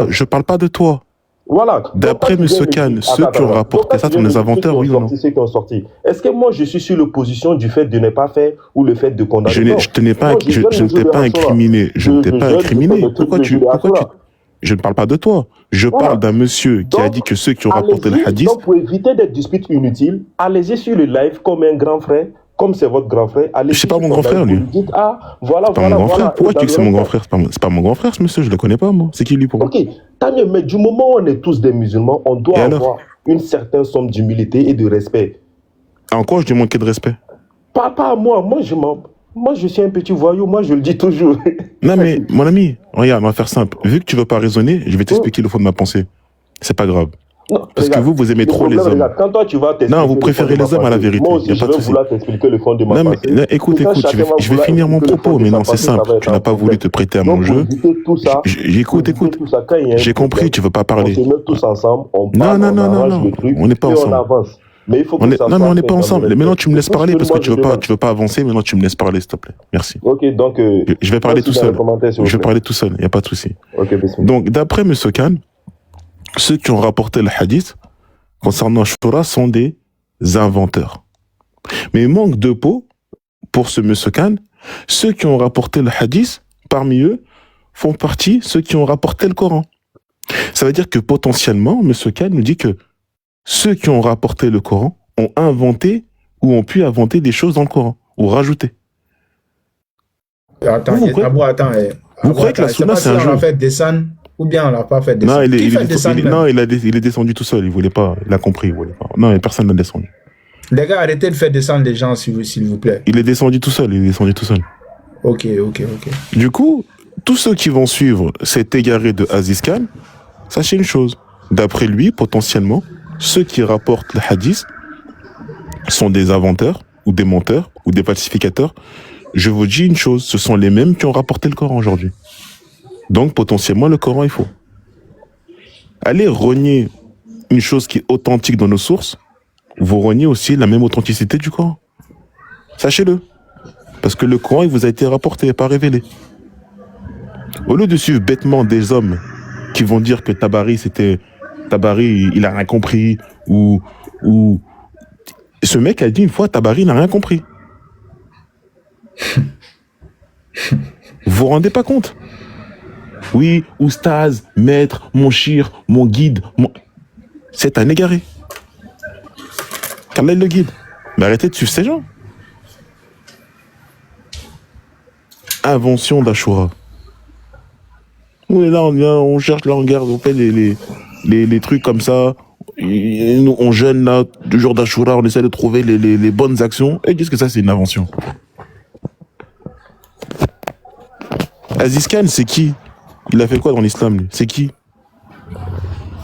je ne parle pas de toi. Voilà. D'après M. Khan, ceux qui ont rapporté ça sont les inventeurs, oui ou non? Ceux qui ont sorti. Est-ce que moi je suis sur l'opposition du fait de ne pas faire ou le fait de condamner? Je ne t'ai pas incriminé. Je ne t'ai pas incriminé. Pourquoi tu... Je ne parle pas de toi. Je parle d'un monsieur qui a dit que ceux qui ont rapporté le hadith... Donc pour éviter des disputes inutiles, allez-y sur le live comme un grand frère. Comme c'est votre grand frère, allez. Je sais pas mon grand frère, lui. Dites, voilà. Pourquoi tu dis que c'est mon grand frère? C'est pas mon grand frère, ce monsieur, je le connais pas, moi. C'est qui lui pour moi? Ok, tant mieux, mais du moment où on est tous des musulmans, on doit avoir une certaine somme d'humilité et de respect. En quoi je dis manquer de respect? Pas à moi, moi je suis un petit voyou, moi je le dis toujours. Non mais, mon ami, regarde, on va faire simple. Vu que tu veux pas raisonner, je vais t'expliquer le fond de ma pensée. C'est pas grave. Non, parce que vous aimez trop les hommes. Quand toi, tu vas non, vous préférez les hommes à la vérité. Moi aussi, je vais vouloir t'expliquer le fond de ma pensée. Non, mais écoute, je vais finir mon propos, mais non, c'est simple. Tu n'as pas voulu te prêter à mon jeu. Écoute. J'ai compris, tu veux pas parler. On se met tous ensemble, on parle, non, on n'est pas ensemble. Mais il faut que non, mais on n'est pas ensemble. Maintenant, tu me laisses parler parce que tu veux pas avancer. Maintenant, tu me laisses parler, s'il te plaît. Merci. Ok, donc. Je vais parler tout seul. Je vais parler tout seul, il n'y a pas de souci. Donc, d'après M. Khan, ceux qui ont rapporté le hadith concernant Ashura sont des inventeurs. Mais il manque de peau pour ce monsieur Khan. Ceux qui ont rapporté le hadith, parmi eux, font partie ceux qui ont rapporté le Coran. Ça veut dire que potentiellement, monsieur Khan nous dit que ceux qui ont rapporté le Coran ont inventé ou ont pu inventer des choses dans le Coran, ou rajouter. Attends, vous croyez que la sunna c'est un jeu? On a fait descendre ou bien on l'a pas fait descendre? Non, il est descendu tout seul, il voulait pas, il a compris, il voulait pas. Non, personne n'a descendu. Les gars, arrêtez de faire descendre les gens, s'il vous plaît. Il est descendu tout seul, Ok. Du coup, tous ceux qui vont suivre cet égaré de Aziz Khan, sachez une chose. D'après lui, potentiellement, ceux qui rapportent le hadith sont des inventeurs, ou des menteurs, ou des falsificateurs. Je vous dis une chose, ce sont les mêmes qui ont rapporté le Coran aujourd'hui. Donc, potentiellement, le Coran est faux. Allez renier une chose qui est authentique dans nos sources, vous reniez aussi la même authenticité du Coran. Sachez-le. Parce que le Coran, il vous a été rapporté, pas révélé. Au lieu de suivre bêtement des hommes qui vont dire que Tabari, il a rien compris, ou ce mec a dit une fois, Tabari n'a rien compris. Vous vous rendez pas compte? Oui, oustaz, maître, mon shir, mon guide, c'est un égaré. Qu'Allah le guide. Mais arrêtez de suivre ces gens. Invention d'Ashura. On est là, on cherche, là, on regarde, on fait les trucs comme ça. Et nous, on jeûne là, du jour d'Ashura, on essaie de trouver les bonnes actions. Et ils disent que ça, c'est une invention. Aziz Khan, c'est qui? Il a fait quoi dans l'islam, lui? C'est qui?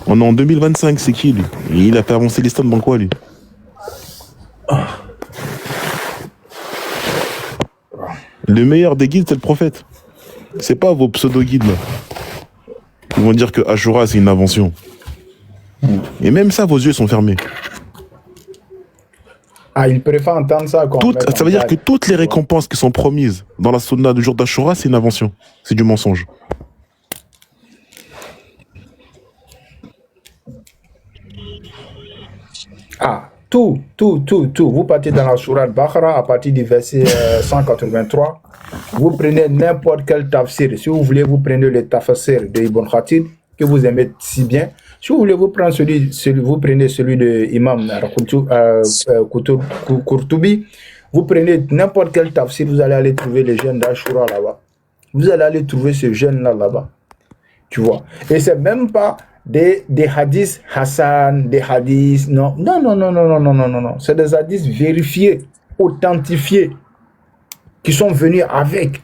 On est en 2025, c'est qui, lui? Il a fait avancer l'islam dans quoi, lui? Le meilleur des guides, c'est le prophète. C'est pas vos pseudo-guides, là. Ils vont dire que Ashura, c'est une invention. Et même ça, vos yeux sont fermés. Ah, il préfère entendre ça. Ça veut dire que toutes les récompenses qui sont promises dans la sunna du jour d'Ashura, c'est une invention. C'est du mensonge. Ah, tout. Vous partez dans la Sourate Al-Baqarah à partir du verset 183. Vous prenez n'importe quel tafsir. Si vous voulez, vous prenez le tafsir de Ibn Khatib, que vous aimez si bien. Si vous voulez, vous prenez vous prenez celui de Imam Qurtubi. Vous prenez n'importe quel tafsir, vous allez aller trouver les jeunes d'Ashura là-bas. Vous allez aller trouver ce jeune-là là-bas. Tu vois. Et c'est même pas des hadiths Hassan, des hadiths. Non. C'est des hadiths vérifiés, authentifiés, qui sont venus avec.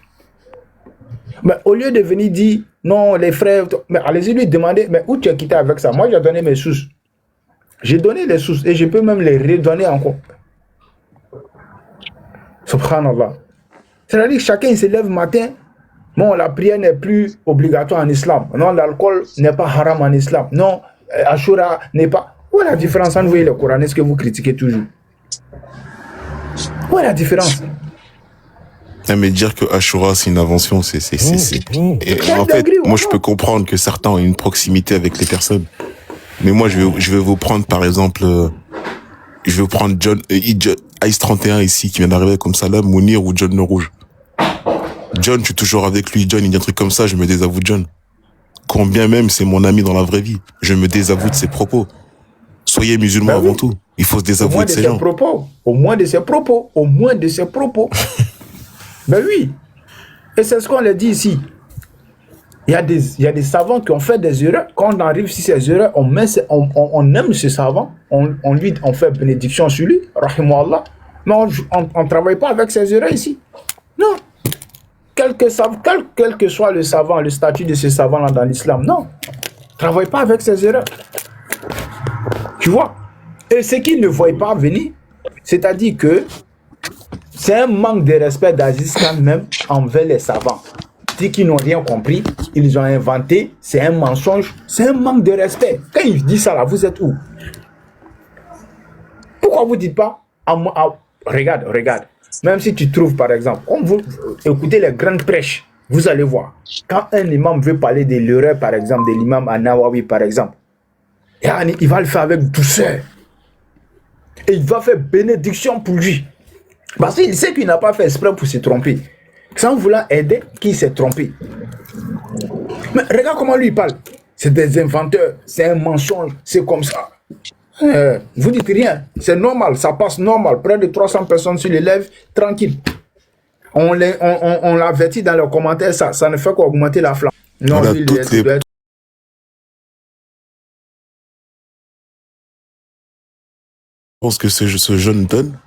Mais au lieu de venir dire, non, les frères, mais allez-y lui demander, mais où tu as quitté avec ça? Moi, j'ai donné mes sources. J'ai donné les sources et je peux même les redonner encore. Subhanallah. C'est-à-dire que chacun il se lève le matin. Non, la prière n'est plus obligatoire en islam. Non, l'alcool n'est pas haram en islam. Non, Ashura n'est pas. Où est la différence entre vous et le Coraniste que vous critiquez toujours? Où est la différence? Mais dire que Ashura c'est une invention, c'est. Et en fait, moi je peux comprendre que certains ont une proximité avec les personnes. Mais moi je vais vous prendre par exemple, je vais prendre John Ice 31 ici qui vient d'arriver comme ça là, Mounir ou John le Rouge. John, je suis toujours avec lui. John, il dit un truc comme ça, je me désavoue de John. Combien même c'est mon ami dans la vraie vie, je me désavoue de ses propos. Soyez musulmans avant tout. Il faut se désavouer de ces gens. Au moins de ses propos. Ben oui. Et c'est ce qu'on a dit ici. Il y a des savants qui ont fait des erreurs. Quand on arrive sur ces erreurs, on aime ce savant. On fait bénédiction sur lui. Rahimahullah. Mais on ne travaille pas avec ces erreurs ici. Non. Quel que soit le savant, le statut de ce savant-là dans l'islam, non. Ne travaille pas avec ces erreurs. Tu vois. Et ce qu'ils ne voient pas venir, c'est-à-dire que c'est un manque de respect d'Aziz Khan même envers les savants. Dit qu'ils n'ont rien compris, ils ont inventé, c'est un mensonge, c'est un manque de respect. Quand il dit ça là, vous êtes où? Pourquoi vous ne dites pas regarde. Même si tu trouves par exemple, quand vous écoutez les grandes prêches, vous allez voir. Quand un imam veut parler de l'erreur par exemple, de l'imam An-Nawawi par exemple, il va le faire avec douceur. Et il va faire bénédiction pour lui. Parce qu'il sait qu'il n'a pas fait exprès pour se tromper. Sans vouloir aider, qui s'est trompé. Mais regarde comment lui il parle. C'est des inventeurs, c'est un mensonge, c'est comme ça. Vous dites rien, c'est normal, ça passe normal. Près de 300 personnes sur les lèvres, tranquille. On l'avertit dans les commentaires, ça ne fait qu'augmenter la flamme. Non, lui, je pense que ce jeune donne,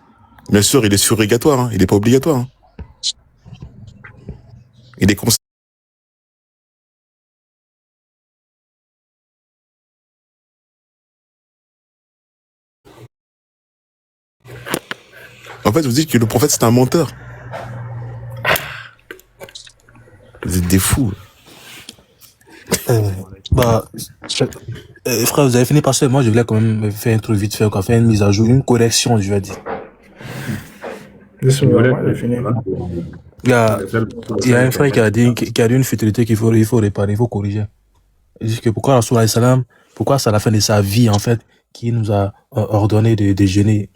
bien sûr, il est surrogatoire, hein, il n'est pas obligatoire. Hein. Il est conscient. En fait, vous dites que le prophète, c'est un menteur. Vous êtes des fous. Frère, vous avez fini par ça. Moi, je voulais quand même faire un truc vite fait, quoi, faire une mise à jour, une correction, je vais dire. J'ai fini. Il y a un frère qui a dit une futilité qu'il faut réparer, il faut corriger. Il dit que pourquoi Rasoul alayhi salam, pourquoi c'est à la fin de sa vie, en fait, qui nous a ordonné de jeûner.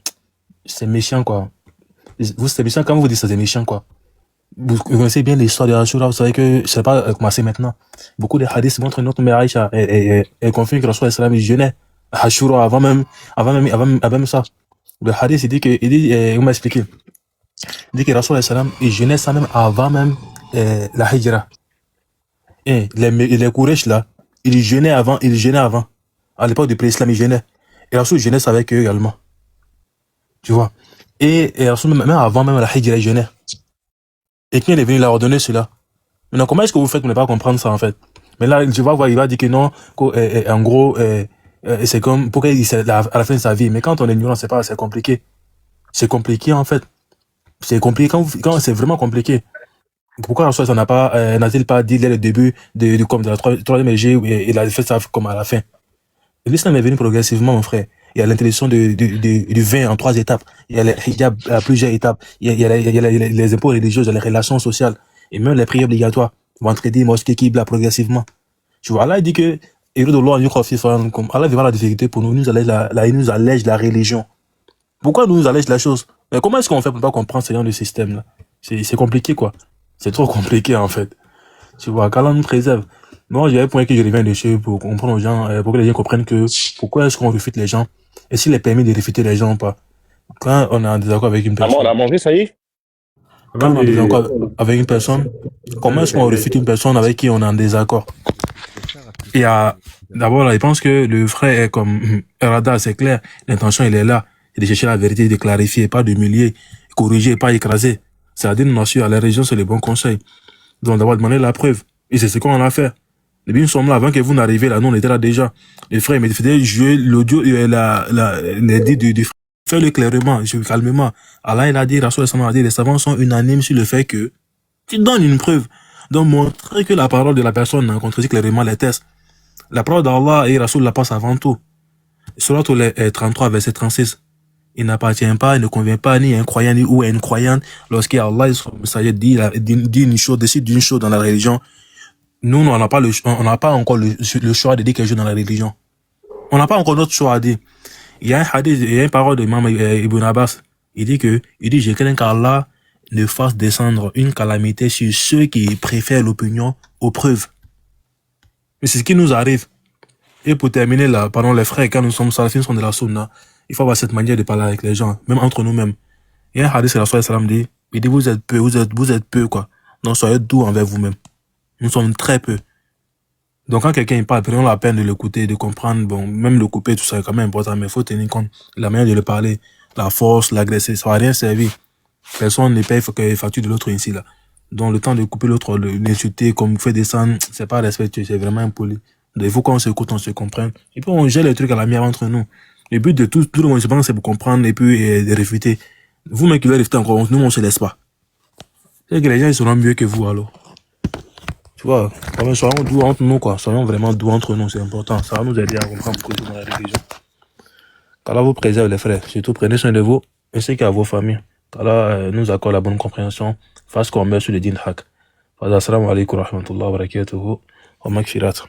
C'est méchant, quoi. Vous, c'est méchant quand vous dites ça, c'est méchant, quoi. Vous connaissez bien l'histoire de Ashura, vous savez que ça va pas commencer maintenant. Beaucoup de hadiths montrent notre mère Aïcha, elle confirme que Rasoul alayhi salam, il jeûnait Ashura avant même ça. Le hadith, il m'a expliqué. Il dit que Rasoul alayhi salam, il jeûnait ça même avant même la hijra. Et les Quraysh là, ils jeûnaient avant. À l'époque du pré-islam, ils jeûnaient. Et Rasoul jeûnait ça avec eux également. Tu vois. Et Rasoul, même avant même la hijra, il jeûnait. Et qui est venu leur ordonner cela? Maintenant, comment est-ce que vous faites pour ne pas comprendre ça, en fait? Mais là, tu vas voir, il va dire que non, en gros, c'est comme, pourquoi il dit à la fin de sa vie. Mais quand on est ignorant, c'est compliqué. C'est compliqué, en fait. C'est compliqué quand c'est vraiment compliqué. Pourquoi Rasoul n'a-t-il pas dit dès le début comme de la troisième égée, il a fait ça comme à la fin? L'islam est venu progressivement, mon frère. Il y a l'introduction du vin en 3 étapes. Il y a les hijab à plusieurs étapes. Il y a les impôts religieux, les relations sociales. Et même les prières obligatoires. Vendredi, mosquée, qibla, progressivement. Tu vois, Allah dit que, Allah vivra la difficulté pour nous, il nous allège la religion. Pourquoi nous allège la chose? Mais comment est-ce qu'on fait pour ne pas comprendre ce genre de système-là? C'est compliqué, quoi. C'est trop compliqué, en fait. Tu vois, qu'Allah nous préserve. Moi, j'ai un point que je reviens dessus pour comprendre aux gens, pour que les gens comprennent que pourquoi est-ce qu'on refute les gens et s'il est permis de refuter les gens ou pas. Quand on est en désaccord avec une personne. On a mangé, ça y est? Quand on est en désaccord avec une personne, comment est-ce qu'on refute une personne avec qui on est en désaccord? Il y a, d'abord, là, je pense que le frère est comme Erada, c'est clair. L'intention, il est là. C'est de chercher la vérité, de clarifier, pas d'humilier, corriger, pas écraser. C'est à dire, nous, à la région, c'est les bons conseils. Donc, d'abord, demander la preuve. Et c'est ce qu'on a fait. Depuis nous sommes là, avant que vous n'arriviez là, nous on était là déjà. Les frères, mais il fallait jouer l'audio, les dits du frère. Fais-le clairement, calmement. Allah, il a dit, Rasoul a dit, les savants sont unanimes sur le fait que tu donnes une preuve. Donc, montrer que la parole de la personne contredit clairement les tests. La parole d'Allah et Rasoul la passe avant tout. Surat 33, verset 36. Il n'appartient pas, il ne convient pas ni à un croyant ni ou à une croyante lorsqu'Allah et son messager dit une chose, décide d'une chose dans la religion. Nous, on n'a pas encore le choix de dire quelque chose dans la religion. On n'a pas encore notre choix à dire. Il y a un hadith, il y a une parole de Imam Ibn Abbas. Il dit, je crains qu'Allah ne fasse descendre une calamité sur ceux qui préfèrent l'opinion aux preuves. Mais c'est ce qui nous arrive. Et pour terminer là, pardon, les frères, quand nous sommes salafis, nous sommes de la sunna, il faut avoir cette manière de parler avec les gens, même entre nous-mêmes. Il y a un hadith, la sallam dit, il dit, vous êtes peu, quoi. Donc, soyez doux envers vous-même. Nous sommes très peu. Donc, quand quelqu'un parle, prenons la peine de l'écouter, de comprendre, bon, même le couper, tout ça est quand même important, mais il faut tenir compte de la manière de le parler, la force, l'agresser, ça va rien servir. Personne ne paye les factures de l'autre ici, là. Donc, le temps de couper l'autre, l'insulter, comme vous faites descendre, c'est pas respectueux, c'est vraiment impoli. Donc, il faut qu'on s'écoute, on se comprenne. Et puis, on gère les trucs à la mienne entre nous. Le but de tout le monde, je pense, c'est pour comprendre et puis de réfuter. Vous-même qui voulez réfuter encore, nous, on se laisse pas. C'est que les gens, ils seront mieux que vous, alors. Tu vois, quand même, soyons doux entre nous, quoi. Soyons vraiment doux entre nous, c'est important. Ça va nous aider à comprendre beaucoup de choses dans la religion. Qu'Allah vous préserve, les frères. Surtout, prenez soin de vous, ainsi qu'à vos familles. Qu'Allah nous accorde la bonne compréhension, fasse qu'on meurt sur le din haq. Assalamu alaikum wa rahmatullahi wa barakatuhu. Wa makfirat.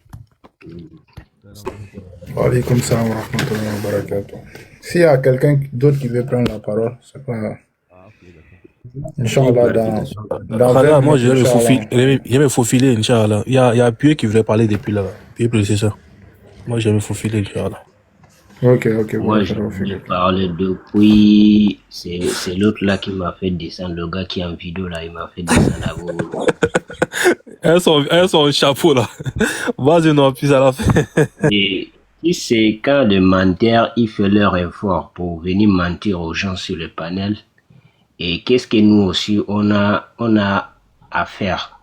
Wa alaikum salam wa rahmatullahi wa barakatuhu. S'il y a quelqu'un d'autre qui veut prendre la parole, c'est pas... Inch'Allah, moi je vais me faufiler, Inch'Allah. Il y a Puy qui voulait parler depuis là. Puy, c'est ça. Moi je vais me faufiler, Inch'Allah. Ok. Moi je parle depuis. C'est l'autre là qui m'a fait descendre. Le gars qui est en vidéo là, il m'a fait descendre à vous. Elles sont au chapeau là. Vas-y, non, puis à la fin. Et si c'est cas de mentir, il fait leur effort pour venir mentir aux gens sur le panel. Et qu'est-ce que nous aussi on a à faire?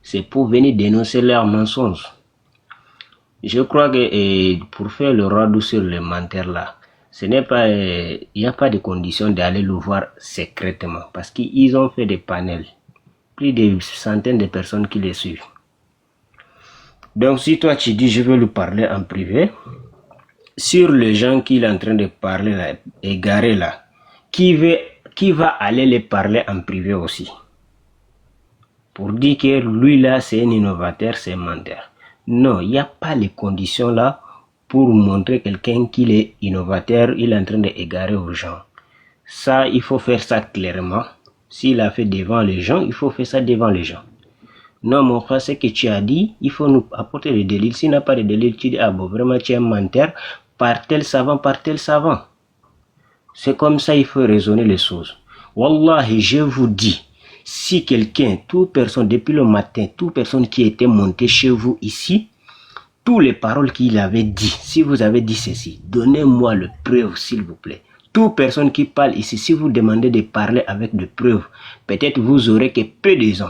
c'est pour venir dénoncer leurs mensonges. Je crois que pour faire le radeau sur les menteurs là, ce n'est pas, il n'y a pas de condition d'aller le voir secrètement parce qu'ils ont fait des panels, plus de centaines de personnes qui les suivent. Donc si toi tu dis je veux lui parler en privé, sur les gens qu'il est en train de parler là, égarés là, qui va aller les parler en privé aussi pour dire que lui là c'est un innovateur, c'est un menteur. Non, il n'y a pas les conditions là pour montrer quelqu'un qu'il est innovateur, il est en train d'égarer aux gens. Ça, il faut faire ça clairement. S'il a fait devant les gens, il faut faire ça devant les gens. Non, mon frère, ce que tu as dit, il faut nous apporter le délit. S'il n'a pas de délit, tu dis, ah bon, vraiment, tu es un menteur, par tel savant, par tel savant. C'est comme ça, il faut raisonner les choses. Wallahi, je vous dis, si quelqu'un, toute personne, depuis le matin, toute personne qui était montée chez vous ici, toutes les paroles qu'il avait dit, si vous avez dit ceci, donnez-moi le preuve, s'il vous plaît. Toute personne qui parle ici, si vous demandez de parler avec des preuves, peut-être vous aurez que peu de gens.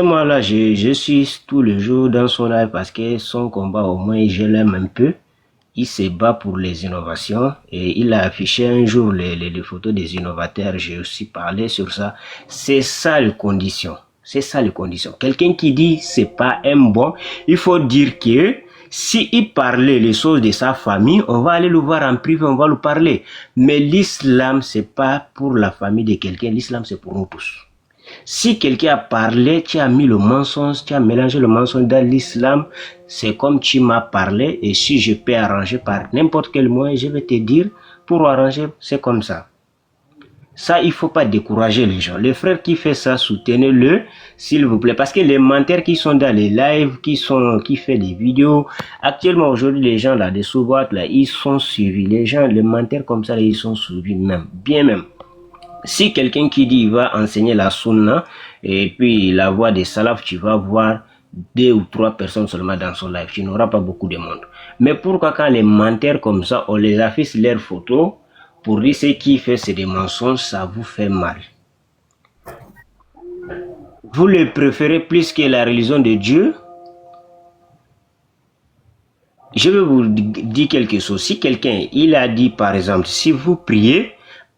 Moi là, je suis tous les jours dans son live parce que son combat, au moins, je l'aime un peu. Il se bat pour les innovations et il a affiché un jour les photos des innovateurs. J'ai aussi parlé sur ça. C'est ça les conditions. C'est ça les conditions. Quelqu'un qui dit c'est pas un bon, il faut dire que si il parlait les choses de sa famille, on va aller le voir en privé, on va lui parler. Mais l'islam, c'est pas pour la famille de quelqu'un. L'islam, c'est pour nous tous. Si quelqu'un a parlé, tu as mis le mensonge, tu as mélangé le mensonge dans l'islam, c'est comme tu m'as parlé et si je peux arranger par n'importe quel moyen, je vais te dire pour arranger, c'est comme ça. Ça, il ne faut pas décourager les gens. Les frères qui font ça, soutenez-le, s'il vous plaît. Parce que les menteurs qui sont dans les lives, qui font des vidéos, actuellement, aujourd'hui, les gens là, des sous-boîtes là, ils sont suivis. Les gens, les menteurs comme ça, là, ils sont suivis même, bien même. Si quelqu'un qui dit il va enseigner la sunna et puis la voix des salafs, tu vas voir 2 ou 3 personnes seulement dans son live. Tu n'auras pas beaucoup de monde. Mais pourquoi quand les menteurs comme ça, on les affiche leurs photos pour dire ce qui fait c'est des mensonges, ça vous fait mal. Vous le préférez plus que la religion de Dieu? Je vais vous dire quelque chose. Si quelqu'un, il a dit par exemple, si vous priez,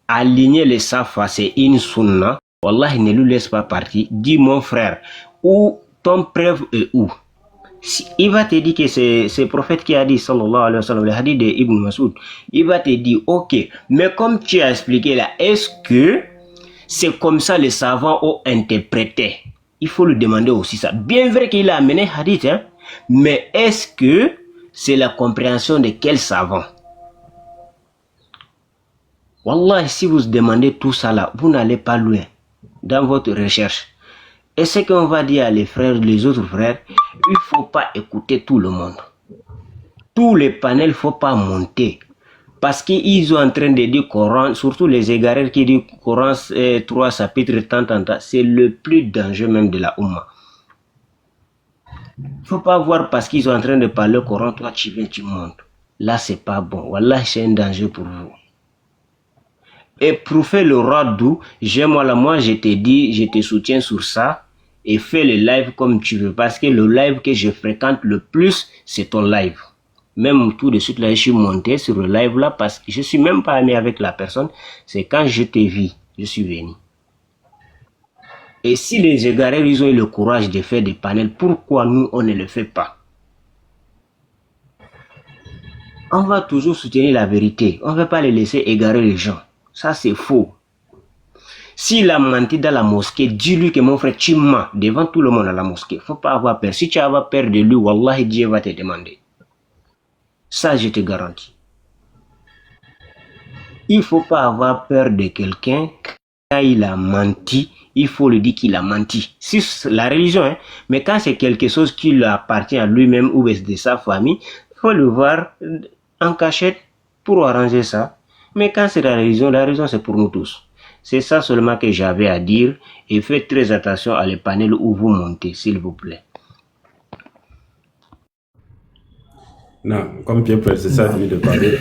aligner les safas, c'est une sunna. Wallah, ne lui laisse pas partir. Dis mon frère, où ton preuve est où? Si, il va te dire que c'est le prophète qui a dit, sallallahu alayhi wa sallam, le hadith de Ibn Mas'ud. Il va te dire, ok, mais comme tu as expliqué là, est-ce que c'est comme ça les savants ont interprété? Il faut lui demander aussi ça. Bien vrai qu'il a amené hadith, hein, mais est-ce que c'est la compréhension de quel savant? Wallah, si vous demandez tout ça là, vous n'allez pas loin dans votre recherche. Et ce qu'on va dire à les frères, les autres frères, il ne faut pas écouter tout le monde. Tous les panels, il ne faut pas monter. Parce qu'ils sont en train de dire Coran, surtout les égarés qui disent Coran 3 chapitres, tant, c'est le plus dangereux même de la Oumma. Il ne faut pas voir parce qu'ils sont en train de parler Coran, toi tu viens, tu montes. Là, c'est pas bon. Wallah, c'est un danger pour vous. Et pour faire le radou, moi je te dis, je te soutiens sur ça et fais le live comme tu veux parce que le live que je fréquente le plus, c'est ton live. Même tout de suite là, je suis monté sur le live là parce que je suis même pas ami avec la personne. C'est quand je t'ai vu, je suis venu. Et si les égarés, ils ont eu le courage de faire des panels, pourquoi nous, on ne le fait pas? On va toujours soutenir la vérité. On ne va pas les laisser égarer les gens. Ça, c'est faux. S'il a menti dans la mosquée, dis-lui que mon frère, tu mens devant tout le monde à la mosquée. Il ne faut pas avoir peur. Si tu as peur de lui, Wallahi, Dieu va te demander. Ça, je te garantis. Il ne faut pas avoir peur de quelqu'un. Quand il a menti, il faut lui dire qu'il a menti. C'est la religion, hein. Mais quand c'est quelque chose qui lui appartient à lui-même ou de sa famille, il faut le voir en cachette pour arranger ça. Mais quand c'est la religion c'est pour nous tous. C'est ça seulement que j'avais à dire. Et faites très attention à les panels où vous montez, s'il vous plaît. Non, comme Pierre c'est ça venu de parler.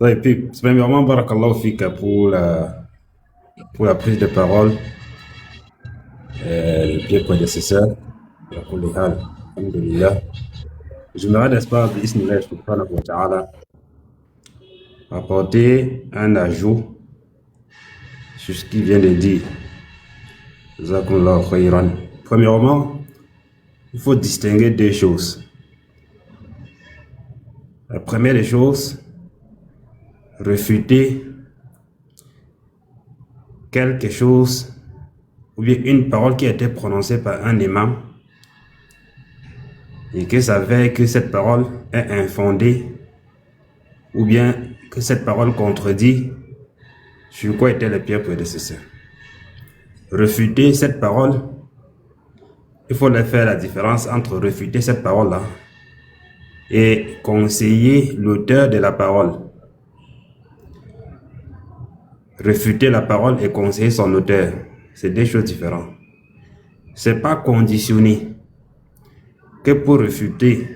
Et puis, premièrement, barakallahu fika pour la prise de parole, le pied prédécesseur, alhamdulillah. J'aimerais, n'est-ce pas, bismillah, subhanahu wa ta'ala, apporter un ajout sur ce qu'il vient de dire. Jazakumullahu khayran. Premièrement, il faut distinguer deux choses. La première des choses, réfuter quelque chose ou bien une parole qui a été prononcée par un imam et que s'avère que cette parole est infondée ou bien que cette parole contredit sur quoi était le pire prédécesseur. Réfuter cette parole, il faut faire la différence entre réfuter cette parole-là et conseiller l'auteur de la parole. Réfuter la parole et conseiller son auteur, c'est deux choses différentes. C'est pas conditionné que pour réfuter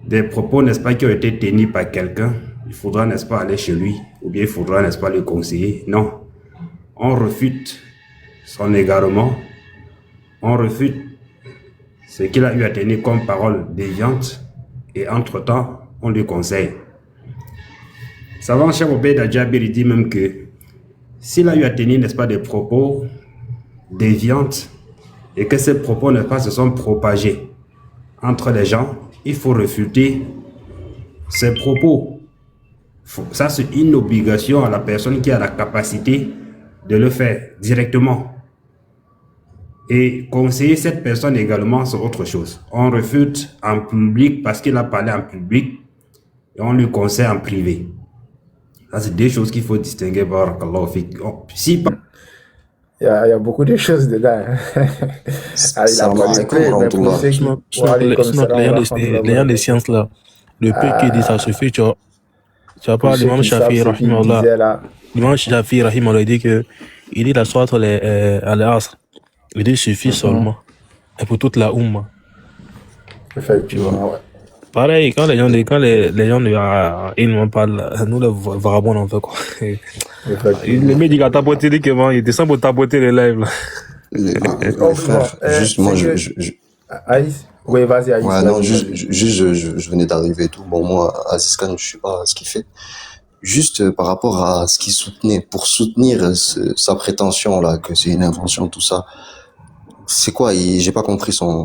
des propos, n'est-ce pas, qui ont été tenus par quelqu'un, il faudra, n'est-ce pas, aller chez lui, ou bien il faudra, n'est-ce pas, le conseiller. Non. On réfute son égarement, on réfute ce qu'il a eu à tenir comme parole déviante, et entre-temps, on lui conseille. Savant Cheikh Obeid Jabir dit même que s'il a eu à tenir, n'est-ce pas, des propos déviantes, et que ces propos, n'est-ce pas, se sont propagés entre les gens, il faut réfuter ces propos. Ça, c'est une obligation à la personne qui a la capacité de le faire directement. Et conseiller cette personne également, c'est autre chose. On réfute en public parce qu'il a parlé en public et on lui conseille en privé. Ça, c'est des choses qu'il faut distinguer. Barakallahu fik. Si, il y a beaucoup de choses dedans. L'ayant des sciences là, le peu qui dit ça suffit, tu vois pas l'imam Shafi Rahimahullah. L'imam Shafi Rahimahullah dit que il dit la soirée à l'asr. Il dit suffit seulement. Et pour toute la Oumma. Effectivement, ouais. Pareil, quand les gens ils n'ont pas, nous les vagabonds on fait quoi. Le mec dit qu'il a tapoté, dit que il descend pour tapoter les lives là. Les frères, juste moi Aïs, oui, vas-y Aïs. Ouais, non, juste je venais d'arriver et tout. Bon, moi, Aziz Khan, je sais pas ce qu'il fait. Juste par rapport à ce qu'il soutenait, pour soutenir sa prétention là, que c'est une invention, tout ça. C'est quoi? J'ai pas compris son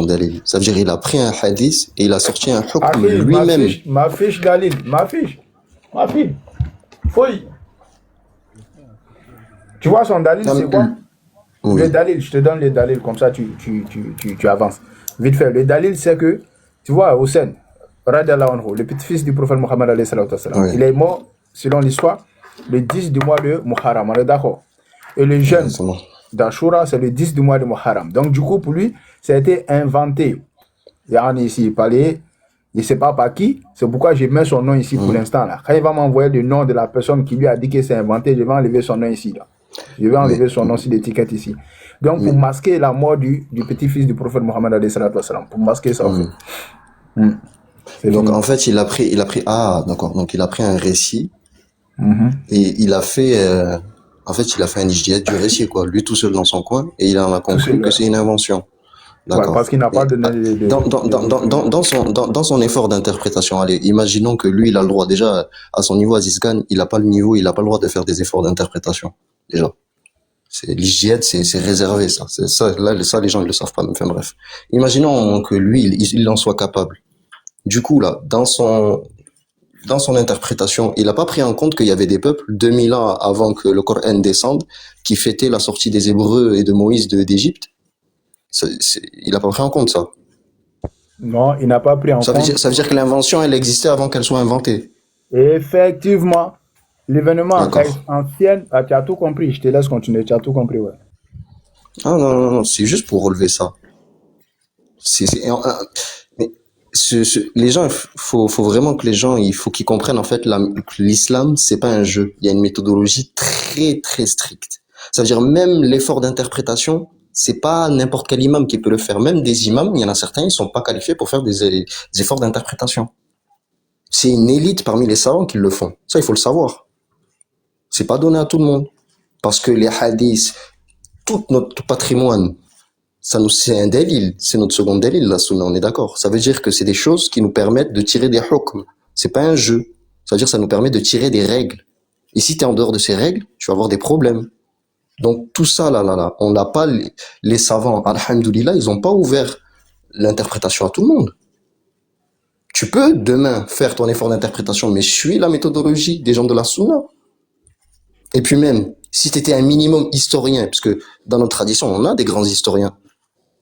dalil. Ça veut dire il a pris un hadith et il a sorti un hukm lui-même. Ma fiche dalil, ma fiche. Fouille. Tu vois son dalil, c'est quoi? Oui. Le dalil, je te donne les dalils, comme ça tu avances. Vite fait, le dalil c'est que, tu vois, Hussein, le petit-fils du prophète Mohammed, oui. Il est mort, selon l'histoire, le 10 du mois de Muharram, on est d'accord? Et le jeûne d'Ashura, c'est le 10 du mois de Muharram. Donc, du coup, pour lui, ça a été inventé. Il y a un ici, il parlait, je ne sais pas par qui, c'est pourquoi je mets son nom ici pour l'instant. Là. Quand il va m'envoyer le nom de la personne qui lui a dit que c'est inventé, je vais enlever son nom ici. Là. Je vais enlever son nom sur l'étiquette ici. Donc, pour masquer la mort du petit-fils du prophète Mohammed, pour masquer ça, en fait. Donc, en fait, il a pris, d'accord. Donc, il a pris un récit et il a fait, en fait, il a fait un ijtihad du récit, quoi. Lui tout seul dans son coin et il en a conclu que c'est une invention. D'accord. Ouais, parce qu'il n'a pas donné dans son effort d'interprétation, allez, imaginons que lui, il a le droit, déjà, à son niveau, Aziz Khan, il n'a pas le niveau, il n'a pas le droit de faire des efforts d'interprétation. Déjà. L'hygiène, c'est réservé, ça. Ça, les gens, ils le savent pas, mais enfin, bref. Imaginons que lui, il en soit capable. Du coup, là, dans son interprétation, il n'a pas pris en compte qu'il y avait des peuples 2000 ans avant que le Coran descende, qui fêtaient la sortie des Hébreux et de Moïse d'Égypte. Il n'a pas pris en compte ça. Non, il n'a pas pris en compte. Ça veut dire que l'invention, elle existait avant qu'elle soit inventée. Effectivement. L'événement ancien, tu as tout compris. Je te laisse continuer. Tu as tout compris, ouais. Ah non, c'est juste pour relever ça. Les gens, faut vraiment que les gens, il faut qu'ils comprennent en fait que l'islam, c'est pas un jeu. Il y a une méthodologie très très stricte. Ça veut dire même l'effort d'interprétation, c'est pas n'importe quel imam qui peut le faire. Même des imams, il y en a certains, ils sont pas qualifiés pour faire des efforts d'interprétation. C'est une élite parmi les savants qui le font. Ça, il faut le savoir. C'est pas donné à tout le monde. Parce que les hadiths, tout notre patrimoine, c'est un délil, c'est notre second délil, la sunna, on est d'accord. Ça veut dire que c'est des choses qui nous permettent de tirer des hukms. C'est pas un jeu. Ça veut dire que ça nous permet de tirer des règles. Et si tu es en dehors de ces règles, tu vas avoir des problèmes. Donc tout ça, là, on n'a pas les savants, alhamdoulilah, ils n'ont pas ouvert l'interprétation à tout le monde. Tu peux demain faire ton effort d'interprétation, mais suis la méthodologie des gens de la sunna. Et puis même, si tu étais un minimum historien, parce que dans notre tradition, on a des grands historiens,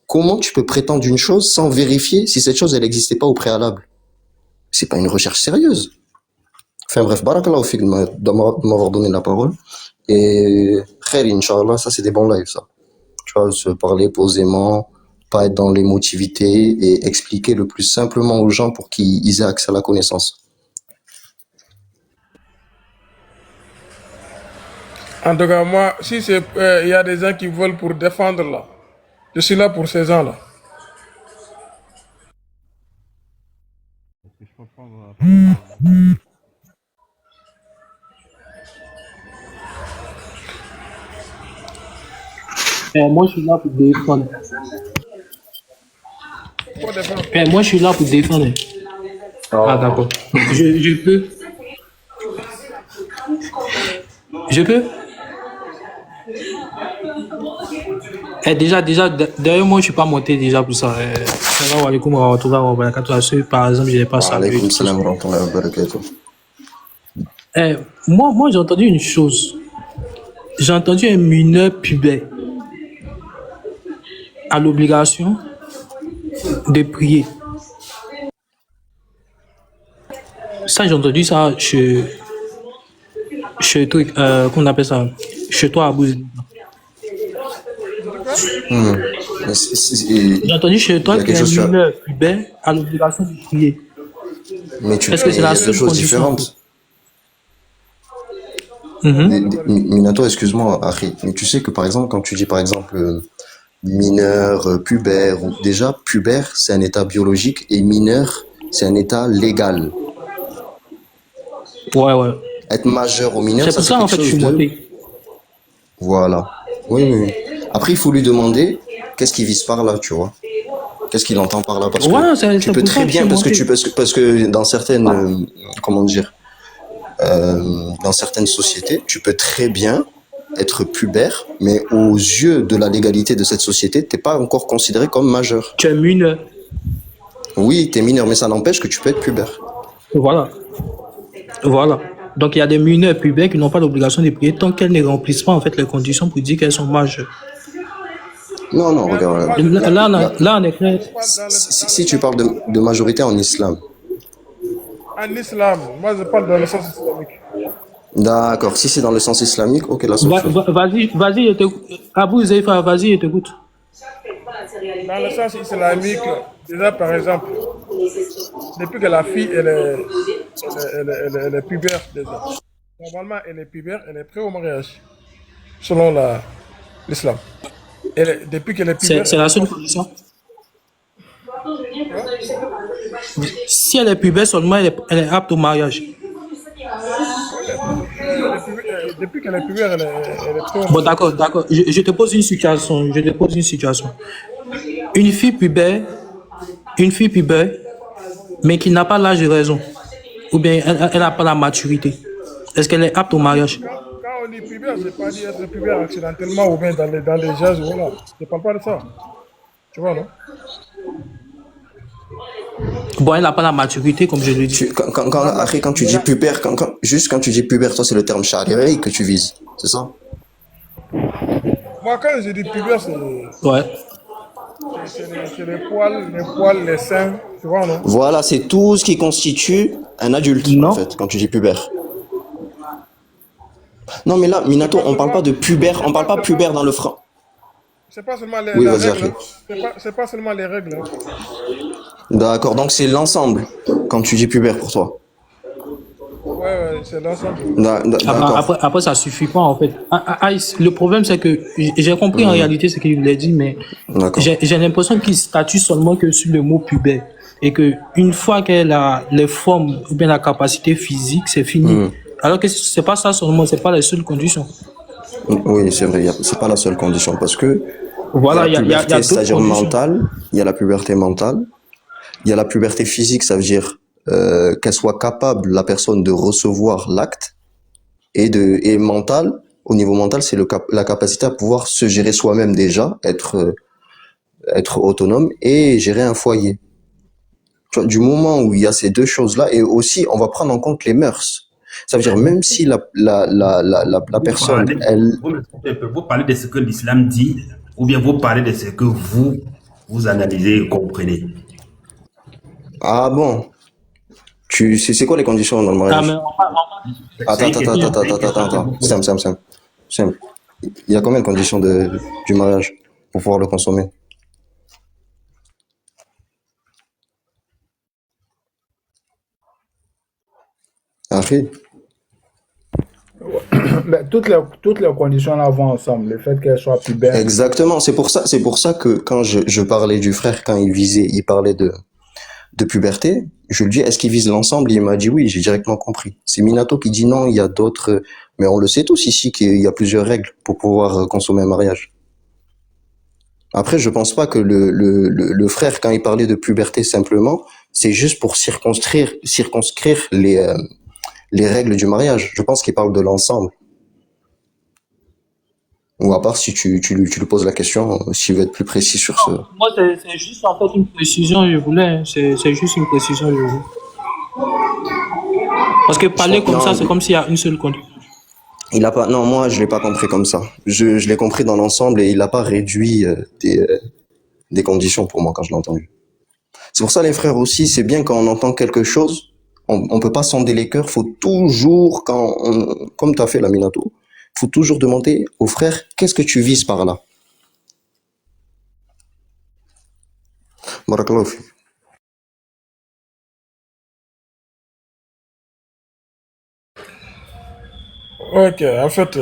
comment tu peux prétendre une chose sans vérifier si cette chose, elle n'existait pas au préalable? C'est pas une recherche sérieuse. Enfin bref, barakallahu fik de m'avoir donné la parole. Et khair, Inch'Allah, ça c'est des bons lives, ça. Tu vois, se parler posément, pas être dans l'émotivité et expliquer le plus simplement aux gens pour qu'ils aient accès à la connaissance. En tout cas, moi, si il y a des gens qui veulent pour défendre là, je suis là pour ces gens-là. Moi, je suis là pour défendre. Moi, je suis là pour défendre. Ah, d'accord. Je peux. Je peux. Déjà, d'ailleurs, moi, je suis pas monté déjà pour ça. Salam alaikum wa rahmatullahi wa barakatuh. Par exemple, je n'ai pas ça. Alaikum salam wa rahmatullahi wa barakatuh. Moi, j'ai entendu une chose. J'ai entendu un mineur pubère à l'obligation de prier. Ça, j'ai entendu ça chez truc, qu'on appelle ça, chez toi à Bouzé. J'ai entendu chez toi qu'un mineur pubère a l'obligation de prier. Mais tu Est-ce que c'est la deux choses différentes. Minato, excuse-moi, Harry, mais tu sais que par exemple, quand tu dis par exemple mineur, pubère, déjà pubère c'est un état biologique et mineur c'est un état légal. Ouais. Être majeur ou mineur, c'est pour ça en fait je suis monté. Voilà. Oui. Après il faut lui demander qu'est-ce qu'il vise par là, tu vois. Qu'est-ce qu'il entend par là, parce que tu peux très bien, parce que dans certaines, comment dire, dans certaines sociétés, tu peux très bien être pubère, mais aux yeux de la légalité de cette société, t'es pas encore considéré comme majeur. Tu es mineur. Oui, t'es mineur, mais ça n'empêche que tu peux être pubère. Voilà. Donc il y a des mineurs pubères qui n'ont pas l'obligation de prier tant qu'elles ne remplissent pas en fait les conditions pour dire qu'elles sont majeures. Non, regarde. Là, on est clair. Si tu parles de majorité en islam. En islam, moi je parle dans le sens islamique. D'accord, si c'est dans le sens islamique, ok, là c'est Vas-y, je t'écoute. Abou Zeifa, vas-y, je t'écoute. Dans le sens islamique, déjà par exemple, depuis que la fille elle est pubère déjà. Normalement, elle est pubère, elle est prête au mariage, selon l'islam. Depuis qu'elle est pubère... C'est la seule condition. Si elle est pubère seulement, elle est apte au mariage. Depuis qu'elle est pubère, elle est prête au mariage. Bon, d'accord. Je te pose une situation. Une fille pubère, mais qui n'a pas l'âge de raison, ou bien elle n'a pas la maturité, est-ce qu'elle est apte au mariage? Quand on dit pubère, c'est pas dire être pubère accidentellement ou bien dans les jazz, voilà. Je parle pas de ça. Tu vois, non? Bon, elle n'a pas la maturité, comme je l'ai dit. Quand tu dis pubère, quand tu dis pubère, toi, c'est le terme charrière que tu vises, c'est ça? Moi, quand je dis pubère, c'est... Ouais. C'est les poils, les seins, tu vois, non? Voilà, c'est tout ce qui constitue un adulte, en fait, quand tu dis pubère. Non, mais là, Minato, on parle pas de pubère, on parle pas pubère dans le franc. C'est pas seulement les règles. C'est pas seulement les règles. Hein. D'accord, donc c'est l'ensemble quand tu dis pubère pour toi. Ouais, c'est l'ensemble. Après, ça suffit pas en fait. Le problème, c'est que j'ai compris en réalité ce qu'il voulait dire, mais j'ai l'impression qu'il statue seulement que sur le mot pubère. et que une fois qu'elle a les formes ou bien la capacité physique, c'est fini. Alors que c'est pas ça seulement, c'est pas la seule condition. Oui, c'est vrai, c'est pas la seule condition parce que voilà, il y a la puberté, d'autres c'est-à-dire conditions. mentale, il y a la puberté mentale, il y a la puberté physique, ça veut dire qu'elle soit capable, la personne, de recevoir l'acte, et mental, au niveau mental, c'est la capacité à pouvoir se gérer soi-même déjà, être autonome et gérer un foyer. Tu vois, du moment où il y a ces deux choses-là, et aussi on va prendre en compte les mœurs. Ça veut dire même si la personne, elle... Vous parlez de ce que l'islam dit, ou bien vous parlez de ce que vous analysez et comprenez. Ah bon? C'est quoi les conditions dans le mariage? Attends. Simple. Il y a combien de conditions du mariage pour pouvoir le consommer? Après, toutes les conditions là vont ensemble. Le fait qu'elle soit plus belle. Exactement. C'est pour ça que quand je parlais du frère, quand il parlait de puberté, je lui dis, est-ce qu'il vise l'ensemble? Il m'a dit oui, j'ai directement compris. C'est Minato qui dit non, il y a d'autres, mais on le sait tous ici qu'il y a plusieurs règles pour pouvoir consommer un mariage. Après, je pense pas que le frère, quand il parlait de puberté simplement, c'est juste pour circonscrire les règles du mariage. Je pense qu'il parle de l'ensemble. Ou à part si tu lui poses la question, s'il veut être plus précis sur ce... Moi, c'est juste en fait une précision, je voulais. C'est juste une précision, je voulais. Parce que parler comme ça, c'est comme s'il y a une seule condition. Il a pas... Non, moi, je l'ai pas compris comme ça. Je l'ai compris dans l'ensemble et il n'a pas réduit des conditions pour moi quand je l'ai entendu. C'est pour ça, les frères aussi, c'est bien quand on entend quelque chose, on peut pas sonder les cœurs, faut toujours, comme tu as fait la Minato, faut toujours demander au frère, qu'est-ce que tu vises par là? Barakallahu fi. Ok, en fait,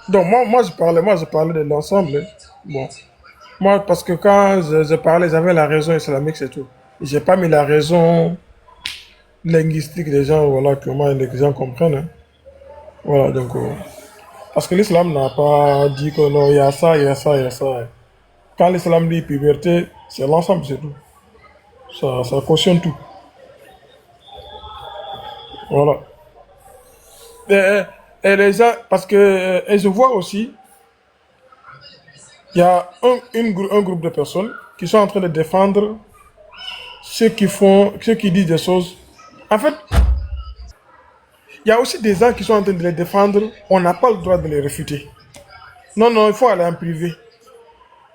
donc moi je parlais de l'ensemble. Hein. Bon, moi parce que quand je parlais, j'avais la raison islamique, c'est tout. J'ai pas mis la raison linguistique des gens, voilà, comment les gens comprennent. Hein. Voilà, donc, parce que l'islam n'a pas dit que non, il y a ça, il y a ça, il y a ça. Hein. Quand l'islam dit puberté, c'est l'ensemble, c'est tout. Ça cautionne tout. Voilà. Et les gens, parce que, et je vois aussi, il y a un groupe de personnes qui sont en train de défendre ceux qui disent des choses. En fait, il y a aussi des gens qui sont en train de les défendre, on n'a pas le droit de les réfuter. Non, il faut aller en privé.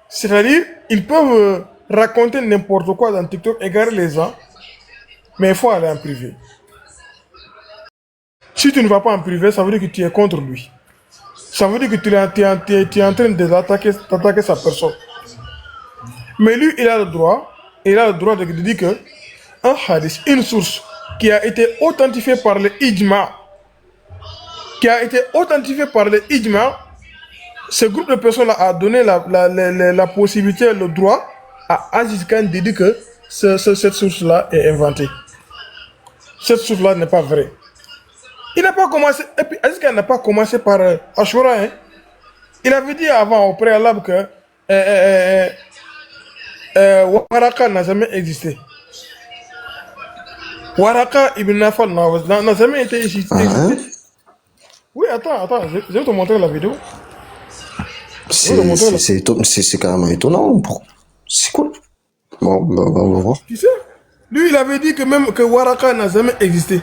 C'est-à-dire, ils peuvent raconter n'importe quoi dans TikTok, égarer les gens, mais il faut aller en privé. Si tu ne vas pas en privé, ça veut dire que tu es contre lui. Ça veut dire que tu es en train d'attaquer sa personne. Mais lui, il a le droit de dire que un hadith, une source qui a été authentifiée par le ijma, ce groupe de personnes-là a donné la possibilité, le droit à Aziz Khan de dire que cette source-là est inventée. Cette source-là n'est pas vraie. Il n'a pas commencé, et puis Aziz Khan n'a pas commencé par Ashura. Hein. Il avait dit avant, au préalable, que Waraka n'a jamais existé. Waraka ibn Nafal n'a jamais été existé. Oui, attends, je vais te montrer la vidéo. C'est carrément étonnant. C'est cool. Bon, on va voir. Tu sais, lui, il avait dit que Waraka n'a jamais existé.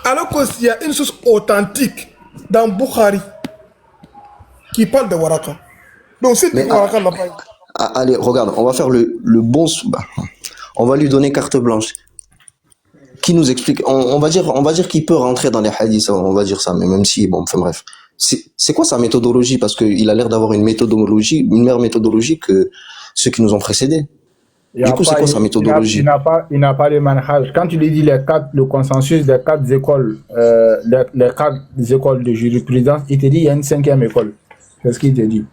Alors qu'il y a une source authentique dans Bukhari qui parle de Waraka. Donc, si Waraka n'a pas... Allez, regarde, on va faire le bon... on va lui donner carte blanche. Qui nous explique... On va dire qu'il peut rentrer dans les hadiths, on va dire ça, mais même si... Bon, enfin bref. C'est quoi sa méthodologie? Parce qu'il a l'air d'avoir une meilleure méthodologie que ceux qui nous ont précédés. Du coup, c'est quoi sa méthodologie? Il n'a pas de manhaj. Quand tu lui dis le consensus des 4 écoles, les 4 écoles de jurisprudence, il te dit il y a une 5e école. C'est ce qu'il te dit.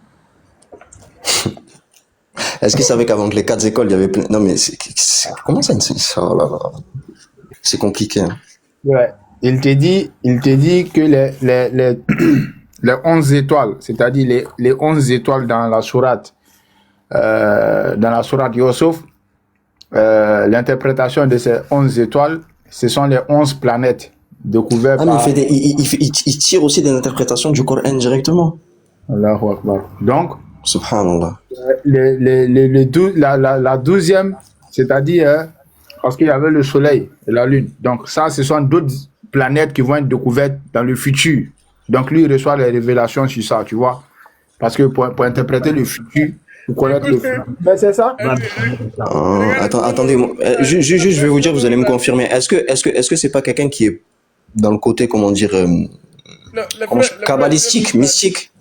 Est-ce qu'il savait qu'avant que les 4 écoles, il y avait plein... Non, mais comment ça, oh là là. C'est compliqué. Hein. Ouais. Il te dit que les 11 étoiles, c'est-à-dire les 11 étoiles dans la sourate Yusuf, l'interprétation de ces 11 étoiles, ce sont les 11 planètes découvertes par... mais il tire aussi des interprétations du Coran directement. Allahu Akbar. Donc, subhanallah. La 12e, c'est-à-dire, parce qu'il y avait le soleil et la lune. Donc ça, ce sont d'autres planètes qui vont être découvertes dans le futur. Donc lui, il reçoit les révélations sur ça, tu vois. Parce que pour interpréter le futur, pour connaître le futur. Mais c'est ça. Attendez, je vais vous dire, vous allez me confirmer. Est-ce que c'est pas quelqu'un qui est dans le côté, comment dire, kabbalistique, mystique?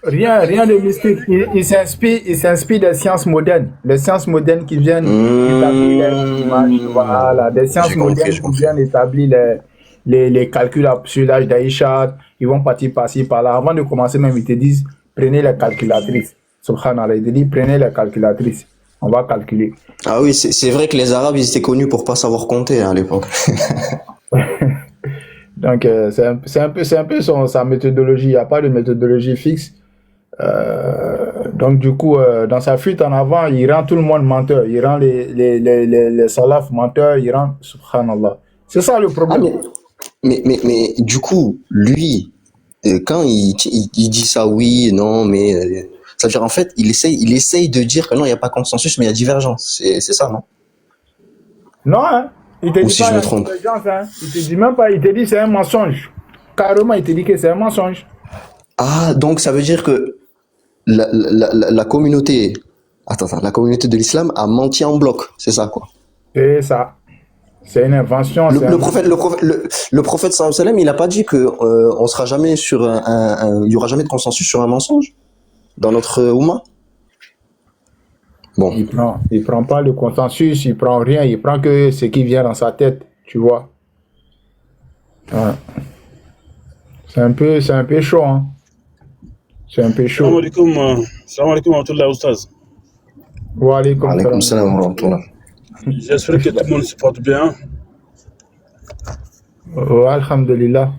Rien de mystique. Il s'inspire des sciences modernes. Les sciences modernes qui viennent établir les images. Voilà, des sciences modernes qui viennent établir les calculs sur l'âge d'Aïcha. Ils vont partir par-ci, par-là. Avant de commencer même, ils te disent, prenez la calculatrice. Subhanallah, ils te disent, prenez la calculatrice. On va calculer. Ah oui, c'est vrai que les Arabes, ils étaient connus pour pas savoir compter à l'époque. Donc, c'est un peu sa méthodologie. Il n'y a pas de méthodologie fixe. Donc, du coup, dans sa fuite en avant, il rend tout le monde menteur. Il rend les salafs menteurs. Il rend... Subhanallah. C'est ça le problème. Mais du coup, lui, quand il dit ça, oui, non, mais... ça veut dire, en fait, il essaye de dire que non, il n'y a pas consensus, mais il y a divergence. C'est ça, non? Non, hein. Il te dit si pas je me trompe. Hein. Il te dit même pas, il te dit c'est un mensonge. Carrément, il te dit que c'est un mensonge. Ah, donc ça veut dire que la communauté... Attends, la communauté de l'islam a menti en bloc, c'est ça, quoi? C'est ça. C'est une invention. Le prophète sallallahu alayhi wa sallam, il n'a pas dit que on sera jamais sur il y aura jamais de consensus sur un mensonge dans notre Oumma. Bon. Il prend pas le consensus, il prend rien, il prend que ce qui vient dans sa tête, tu vois. Ouais. C'est un peu chaud, hein. C'est un peu chaud. Salam alaikum wa rahmatullah, oustaz. Wa alaikum salam wa rahmatullah. J'espère que tout le monde se porte bien. Alhamdulillah.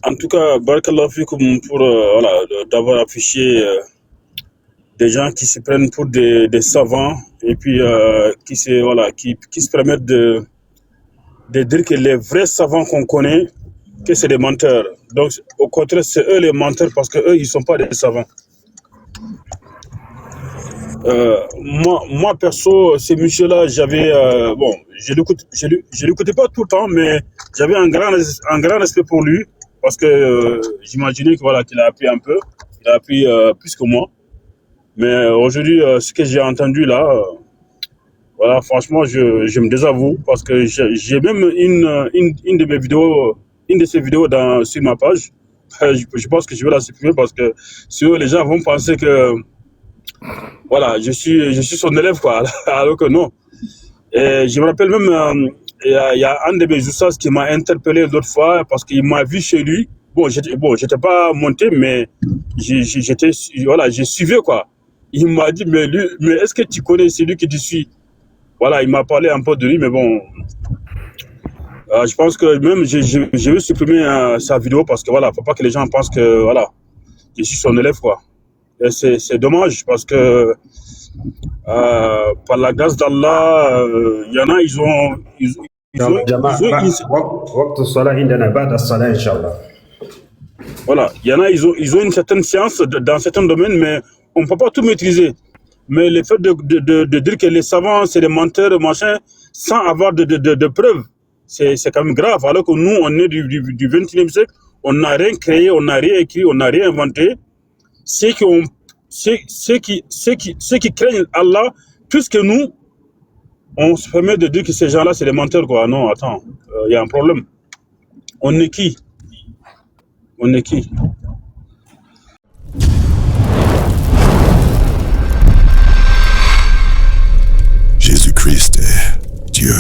En tout cas, barakallahu fikoum pour d'avoir affiché des gens qui se prennent pour des savants et puis qui se permettent de dire que les vrais savants qu'on connaît, que c'est des menteurs. Donc, au contraire, c'est eux les menteurs parce qu'eux, ils ne sont pas des savants. Moi perso, ces messieurs-là, j'avais je l'écoutais pas tout le temps, mais j'avais un grand respect pour lui parce que j'imaginais que qu'il a appris un peu, il a appris plus que moi. Mais aujourd'hui, ce que j'ai entendu là, franchement, je me désavoue parce que j'ai même une de mes vidéos, une de ces vidéos sur ma page. Je pense que je vais la supprimer parce que sinon les gens vont penser que je suis son élève, quoi, alors que non. Et je me rappelle même, il y a un de mes oustaz qui m'a interpellé l'autre fois parce qu'il m'a vu chez lui. J'étais pas monté, mais j'ai suivi, quoi. Il m'a dit, mais est-ce que tu connais celui qui te suit? Voilà, il m'a parlé un peu de lui, mais bon. Je pense que même je vais supprimer sa vidéo parce que faut pas que les gens pensent que je suis son élève, quoi. Et c'est dommage parce que par la grâce d'Allah, il y en a, ils ont il y en a, ils ont une certaine science dans certains domaines, mais on ne peut pas tout maîtriser. Mais le fait de dire que les savants, c'est des menteurs, machin, sans avoir de preuves, c'est quand même grave. Alors que nous, on est du 21e siècle, on n'a rien créé, on n'a rien écrit, on n'a rien inventé. Ceux qui craignent Allah, plus que nous, on se permet de dire que ces gens-là, c'est des menteurs, quoi. Non, attends, il y a un problème. On est qui? On est qui? Jésus-Christ est Dieu.